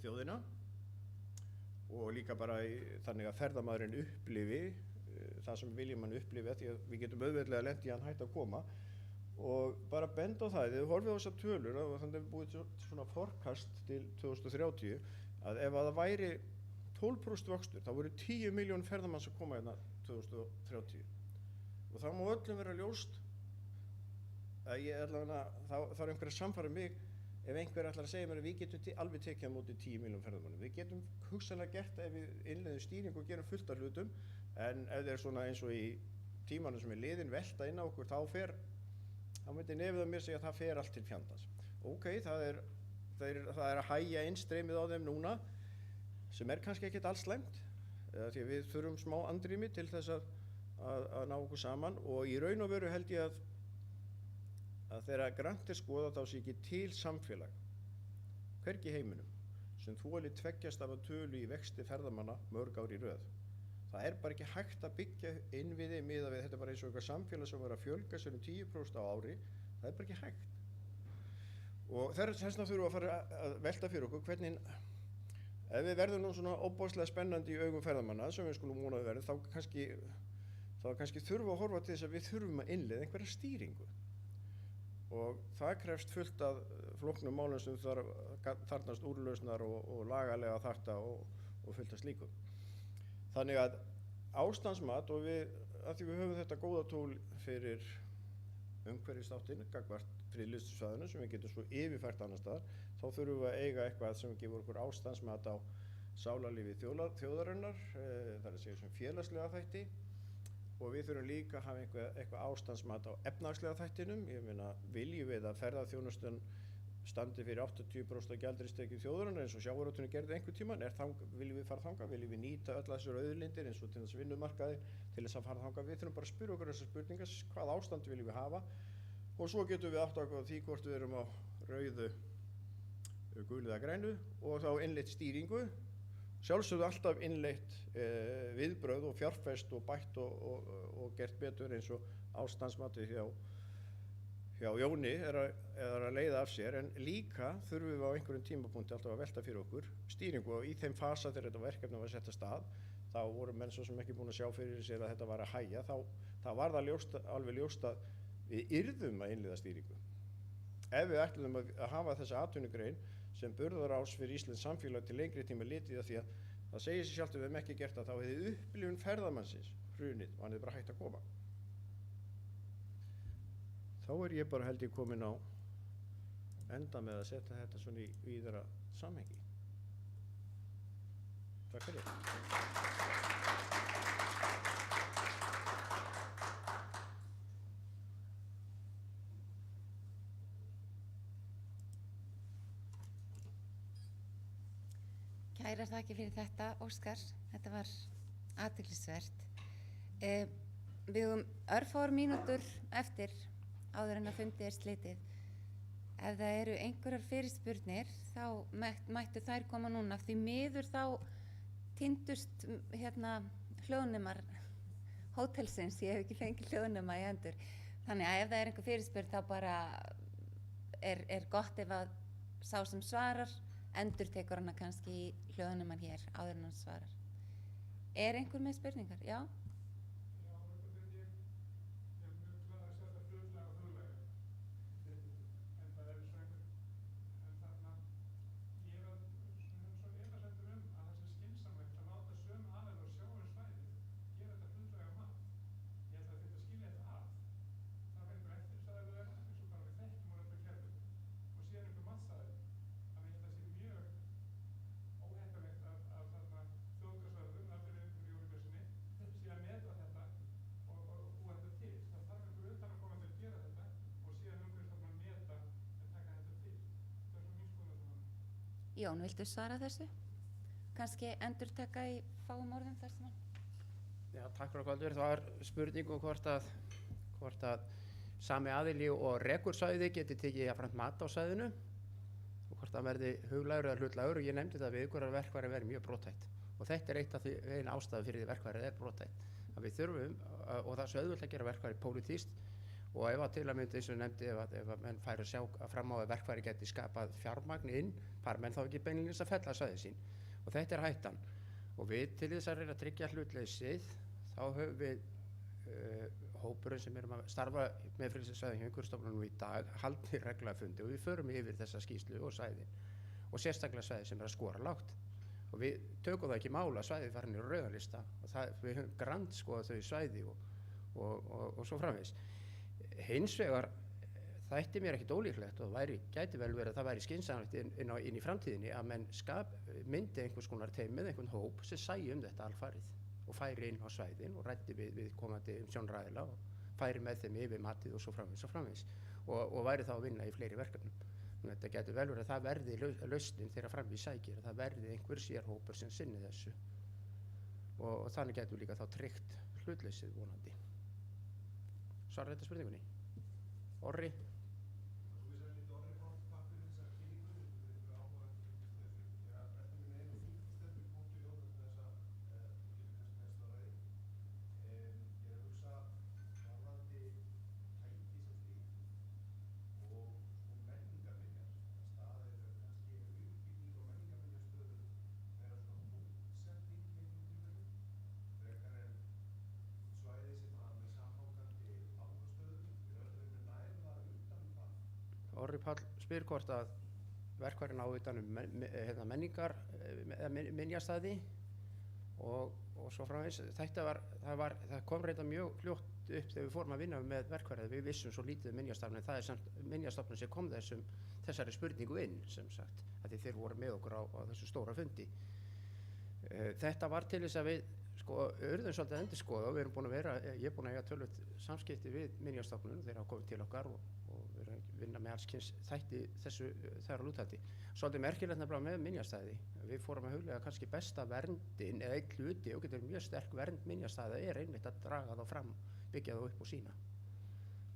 þjóðina og líka bara þannig að ferðamaðurinn upplifi það sem viljum hann upplifi því að við getum auðveldlega lent í hann hætt að koma og bara benda á það, þegar við horfum á þessar tölur og þannig að við búið svona forecast til 2030 að ef að það væri 12% vöxtur, þá voru 10 milljón ferðamanns að koma hérna 2030 og það má öllum vera ljóst að það er einhver að samfara mig ef einhver ætlar að segja mér að við getum alveg tekið á móti 10 milljón ferðamannum. Við getum hugsanlega gert ef við innleiðum stýringu og gerum fullt af hlutum en ef það er svona eins og í tímanum sem er liðin velta inn á okkur þá myndi nefið á mér segja að það fer allt til fjandans. Ok, það er að hægja innstreymið á þeim núna sem er kannski ekkert alls slæmt því að við þurfum smá andrými til þess að ná okkur saman og í raun og veru held ég að þegar grannt er skoðað þá sé ekki til samfélag hvergi í heiminum sem þoli tveggjast af að tölu í vexti ferðamanna mörg ár í röð. Það er bara ekki hægt að byggja innviði miðað við þetta bara eins og eitthvað samfélag sem var að fjölga sér 10% á ári, það er bara ekki hægt. Og þess vegna þurfum við að fara að velta fyrir okkur hvernig ef við verðum nú svona óbáslega spennandi í augum ferðamanna sem við skulum vona að verða þá kannski þurfum við að horfa til þess að við þurfum að innleiða einhverja stýringu. Og það krefst fullt af flóknum málum sem þarnast úrlausnar og lagalega þarta og fullt af slíkum. Þannig að ástandsmat og að því við höfum þetta góða tól fyrir umhverfisþáttinn gagnvart friðlýstu svæðinu sem við getum svo yfirfært annars staðar, þá þurfum við að eiga eitthvað sem gefur okkur ástandsmat á sálarlífi þjóðarinnar, það er að segja sem félagslega þætti, og við þurfum líka að hafa eitthvað ástandsmat á efnahagslega þættinum. Ég meina, viljum við að ferðaþjónustan standi fyrir 80% gjaldeyristekjum þjóðarinnar eins og sjávarútvegurinn gerði einhvern tímann, viljum við fara þangað, viljum við nýta öll þessar auðlindir eins og til þess vinnumarkaði til þess að fara þangað. Við þurfum bara að spyrja okkur þessar spurningar, hvað ástand viljum við hafa, og svo getum við átt okkur á því hvort við erum á rauðu, gulu eða grænu, og þá innleitt stýringu, sjálfsögðu alltaf innleitt viðbrögð og fjárfest og bætt og gert betur eins og ástandsmatið hjá Jóni er að leiða af sér, en líka þurfum við á einhverjum tímapunkti alltaf að velta fyrir okkur stýringu, og í þeim fasa þegar þetta verkefni var sett af stað, þá voru menn svo sem ekki búin að sjá fyrir sér að þetta var að hægja, þá var það alveg ljóst að við yrðum að innleiða stýringu. Ef við ætlum að hafa þessa atvinnugrein sem burðarás fyrir Íslands samfélag til lengri tíma litið, af því að það segir sér sjálft að við hefum ekki gert það, þá hefði upplifun ferðamannsins hrunið og hann hefði bara hægt að koma. Þá er ég bara held ég komin á enda með að setja þetta svona í víðara samhengi. Takk fyrir.
Kærar þakkir fyrir þetta, Óskar. Þetta var athyglisvert. Við höfum örfáar mínútur eftir áður en að fundi slitið. Ef það eru einhverjar fyrirspurnir, þá mættu þær koma núna. Því miður þá týndust hljóðnemar hótelsins. Ég hef ekki fengið hljóðnema í hendur. Þannig að ef það er einhver fyrirspurn, þá bara er gott ef að sá sem svarar endurtekur hana kannski í hljóðneman hér áður en hann svarar. Er einhver með spurningar? Já? Jón, viltu svara þessu? Kannski endurtaka í fáum orðum þar sem hann?
Já, takk fyrir Galdur. Það var spurning um hvort að sami aðili og rekursvæði geti tekið jafnframt mat á svæðinu og hvort það verði huglægur eða hlutlægur, og ég nefndi það við ykkur að verkfæri verði mjög brothætt, og þetta er eitt af því einn ástæðu fyrir því verkfærið er brothætt, að við þurfum og það er svo auðvelt að gera verkfæri pólitískt, og ef að til að myndi eins og nefndi ef að menn færi að sjá fram á að verkfæri geti skapað fjármagn inn, fara menn þá ekki beinlínis að fella svæði sín, og þetta er hættan, og við til þess að reyna að tryggja hlutleysið þá höfum við hópurinn sem erum að starfa með friðlýstum hjá Umhverfisstofnun í dag haldi reglulega fundi, og við förum yfir þessa skýrslu og svæðin, og sérstaklega svæði sem er að skora lágt, og við tökum það ekki mála að svæði farin í rauðanlista, og við höfum grandskoðað þau svæði og svo framvegis. Hins vegar þætti mér ekkert ólíklegt, og gæti vel verið að það væri skynsamlegt inn í framtíðinni að menn myndi einhvers konar teim með einhvern hóp sem sæi þetta alfarið og færi inn á svæðin og ræddi við komandi sjónræðila og færi með þeim yfir matið og svo framvegis og væri þá að vinna í fleiri verkefnum. Þetta getur vel verið að það verði lausnin þegar fram í sækir, að það verði einhver sérhópur sem sinni þessu og þannig getur líka þá tryggt hlutleysið vonandi. Svarar þetta spurningunni? Orri? Orri Páll spyr hvort að verkfærin á utan menningar minjastæði og svo framvegis. Það kom reynda mjög fljótt upp þegar við fórum að vinna með verkfærið. Við vissum svo lítið um Minjastofnun, en það er samt Minjastofnun sem kom þessari spurningu inn, sem sagt, að þeir voru með okkur á þessu stóra fundi. Þetta var til þess að við urðum svolítið að endurskoða, og við erum búin að ég er búin að eiga tölvöld samskipti við Minjastofnun, þeir hafa komið til okkar og við erum að vinna með alls kyns þætti þar á lútandi. Svolítið merkilegt nefnilega með minjastæði. Við fórum að huglega kannski besta verndin eða einn hluti, og getur mjög sterk vernd minjastæða einmitt að draga þá fram, byggja þá upp og sína.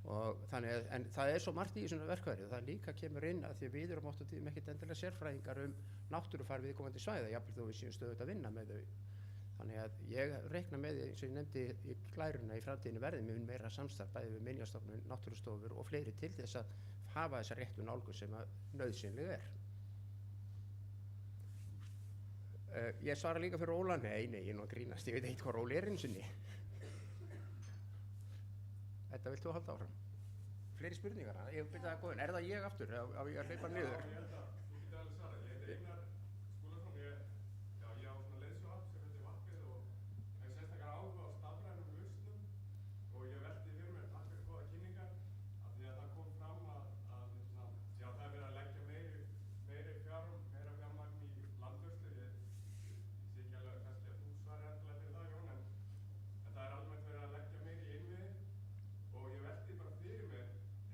Og þannig en það er svo margt í þessum verkfæri, og það líka kemur inn að því við erum oft og tíðum ekkert endilega sérfræðingar náttúrufar viðkomandi svæða, jafnvel þó við séum stöðugt að vinna með þau. Þannig að ég reikna með því, eins og ég nefndi í glæruna, í framtíðinni verði mun meira samstarf bæði við Minjastofnun, náttúrustofur og fleiri til þess að hafa þessa réttu nálgun sem að nauðsynleg er. Ég svara líka fyrir Óla, nei, ég er nú að grínast, ég veit eitthvað hvað Óli er eins og niður. Þetta vilt þú halda áfram? Fleiri spurningar? Ég byrja það góðin. Er það ég aftur? Á ég að hleypa niður?
Ég held að þú getur alveg svarað. Ég heiti Einar Skúlason. Ég á svona leiðsöguapp sem heitir Vappið og hef sérstaklega áhuga á stafrænum lausnum, og ég velti fyrir mér, takk fyrir góða kynningar, af því að það kom fram að það er verið að leggja meira fjármagn í landvörslu. Ég sé ekki alveg kannski að þú svarir endilega fyrir það, Jón, en það er almennt verið að leggja meira í innviði. Og ég velti bara fyrir mér,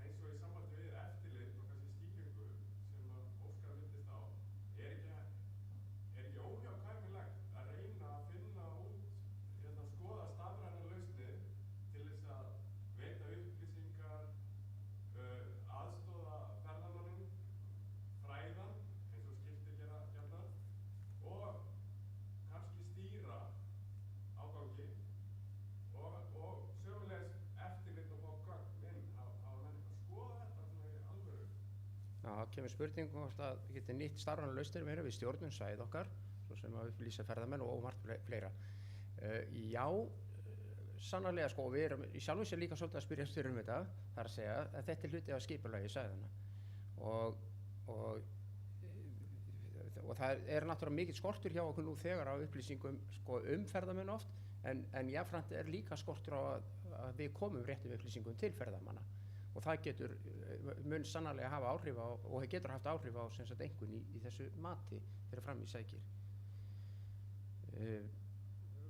eins og í sambandi við eftirlit og kannski skýringu sem að Óskar myndist á, er ekki óhjákvæmilegt að reyna að finna út, skoða stafrænar lausnir til þess að veita upplýsingar, aðstoða ferðamanninn, fræðan, eins og skipti gera gjarnan, og kannski stýra ágangi og sömulegis eftirlit og fá gögn inn. Hafa menn eitthvað skoða þetta svona í alvöru?
Já, það kemur spurning hvort að við getum nýtt stafrænar lausnir meira við stjórnum svæð okkar, svo sem að upplýsa ferðamenn og margt fleira. Já, sannarlega við erum í sjálfu sér líka svolítið að spyrja styrr þetta, þar að segja að þetta er hluti af skipulagi svæðanna. Og það er náttúrulega mikill skortur hjá okkur nú þegar á upplýsingum ferðamenn oft, en jáfnframt er líka skortur á að við komum réttum upplýsingum til ferðamanna, og það mun sannarlega hafa áhrif á, og það getur haft áhrif á sem sagt einhvern í þessu mati þegar fram í sækir.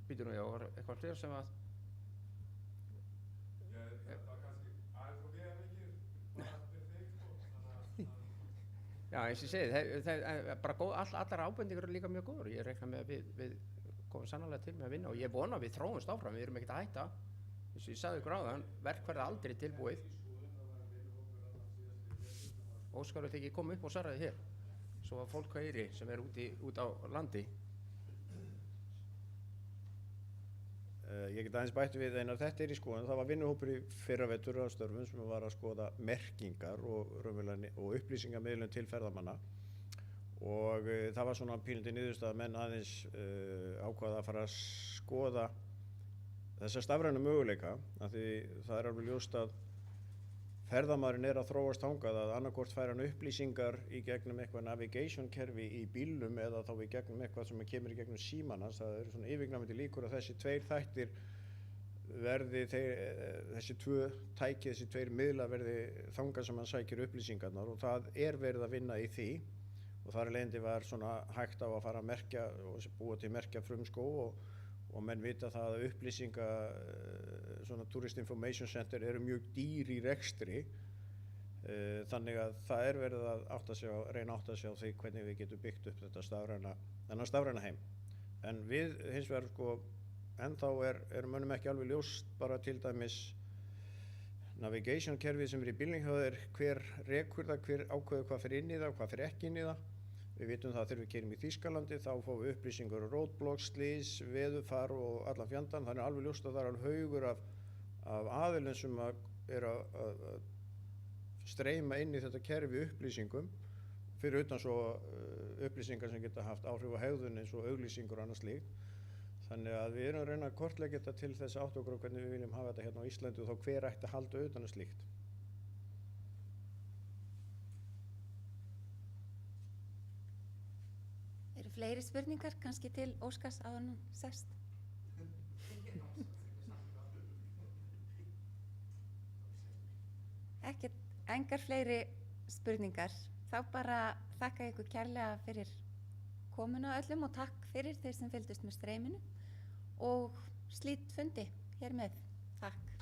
Býtur nú, já, var eitthvað fleira sem að
Það var kannski aðeins og við mikið bara fyrir þig, þannig að
Já, eins og ég segi, bara allar ábendingar eru líka mjög góður. Ég reikna með að við komum sannarlega til með að vinna, og ég vona að við þróumst áfram, við erum ekkert að hætta. Eins og ég sagði ykkur áðan, verkfærið aldrei tilbúið. Óskar vil ekki koma upp og svaraði hér, svo að fólk heyri sem er út á landi.
Ég get aðeins bætt við Einar, þetta í skoðun. Það var vinnuhópur í fyrravetur á störfum sem var að skoða merkingar og upplýsingamiðlun til ferðamanna, og það var svona pínlítið niðurstaða menn aðeins ákvaða að fara að skoða þessa stafrænu möguleika, af því það er alveg ljóst að ferðamaðurinn er að þróast þangað að annarkvort fær hann upplýsingar í gegnum eitthvað navigation kerfi í bílnum eða þá í gegnum eitthvað sem kemur í gegnum símann hans. Það eru svona yfirgnæfandi líkur að þessi tveir þættir verði þessi tveir miðlar verði þangað sem hann sækir upplýsingarnar, og það er verið að vinna í því, og þar leiðandi var svona hægt á að fara að merkja og búa til merkja frumskó, og menn vita það að upplýsinga, svona Tourist Information Center eru mjög dýr í rekstri, þannig að það er verið að reyna að átta sig á því hvernig við getum byggt upp þennan stafræna heim. En við hins vegar ennþá er mönnum ekki alveg ljóst, bara til dæmis navigation kerfið sem er í bílnum hjá þér, hver rekur það, hver ákveður hvað fyrir inn í það og hvað fyrir ekki inn í það. Við vitum það að þegar við keyrum í Þýskalandi þá fáum við upplýsingar roadblocks, slys, veðurfar og allan fjandann. Þannig er alveg ljóst að það er alveg haugur af aðilum sem er að streyma inn í þetta kerfi upplýsingum, fyrir utan svo upplýsingar sem geta haft áhrif á hegðun eins og auglýsingur og annað slíkt. Þannig að við erum að reyna að kortleggja þetta til þess að átta okkur á hvernig við viljum hafa þetta hérna á Íslandi, og þá hver ætti að halda utan slíkt.
Eru Fleiri spurningar kannski til Óskars áður en hann sest? Ekkert, engar fleiri spurningar. Þá bara þakka ykkur kærlega fyrir komuna öllum og takk fyrir þeir sem fylgdust með streyminu og slít fundi hér með. Takk.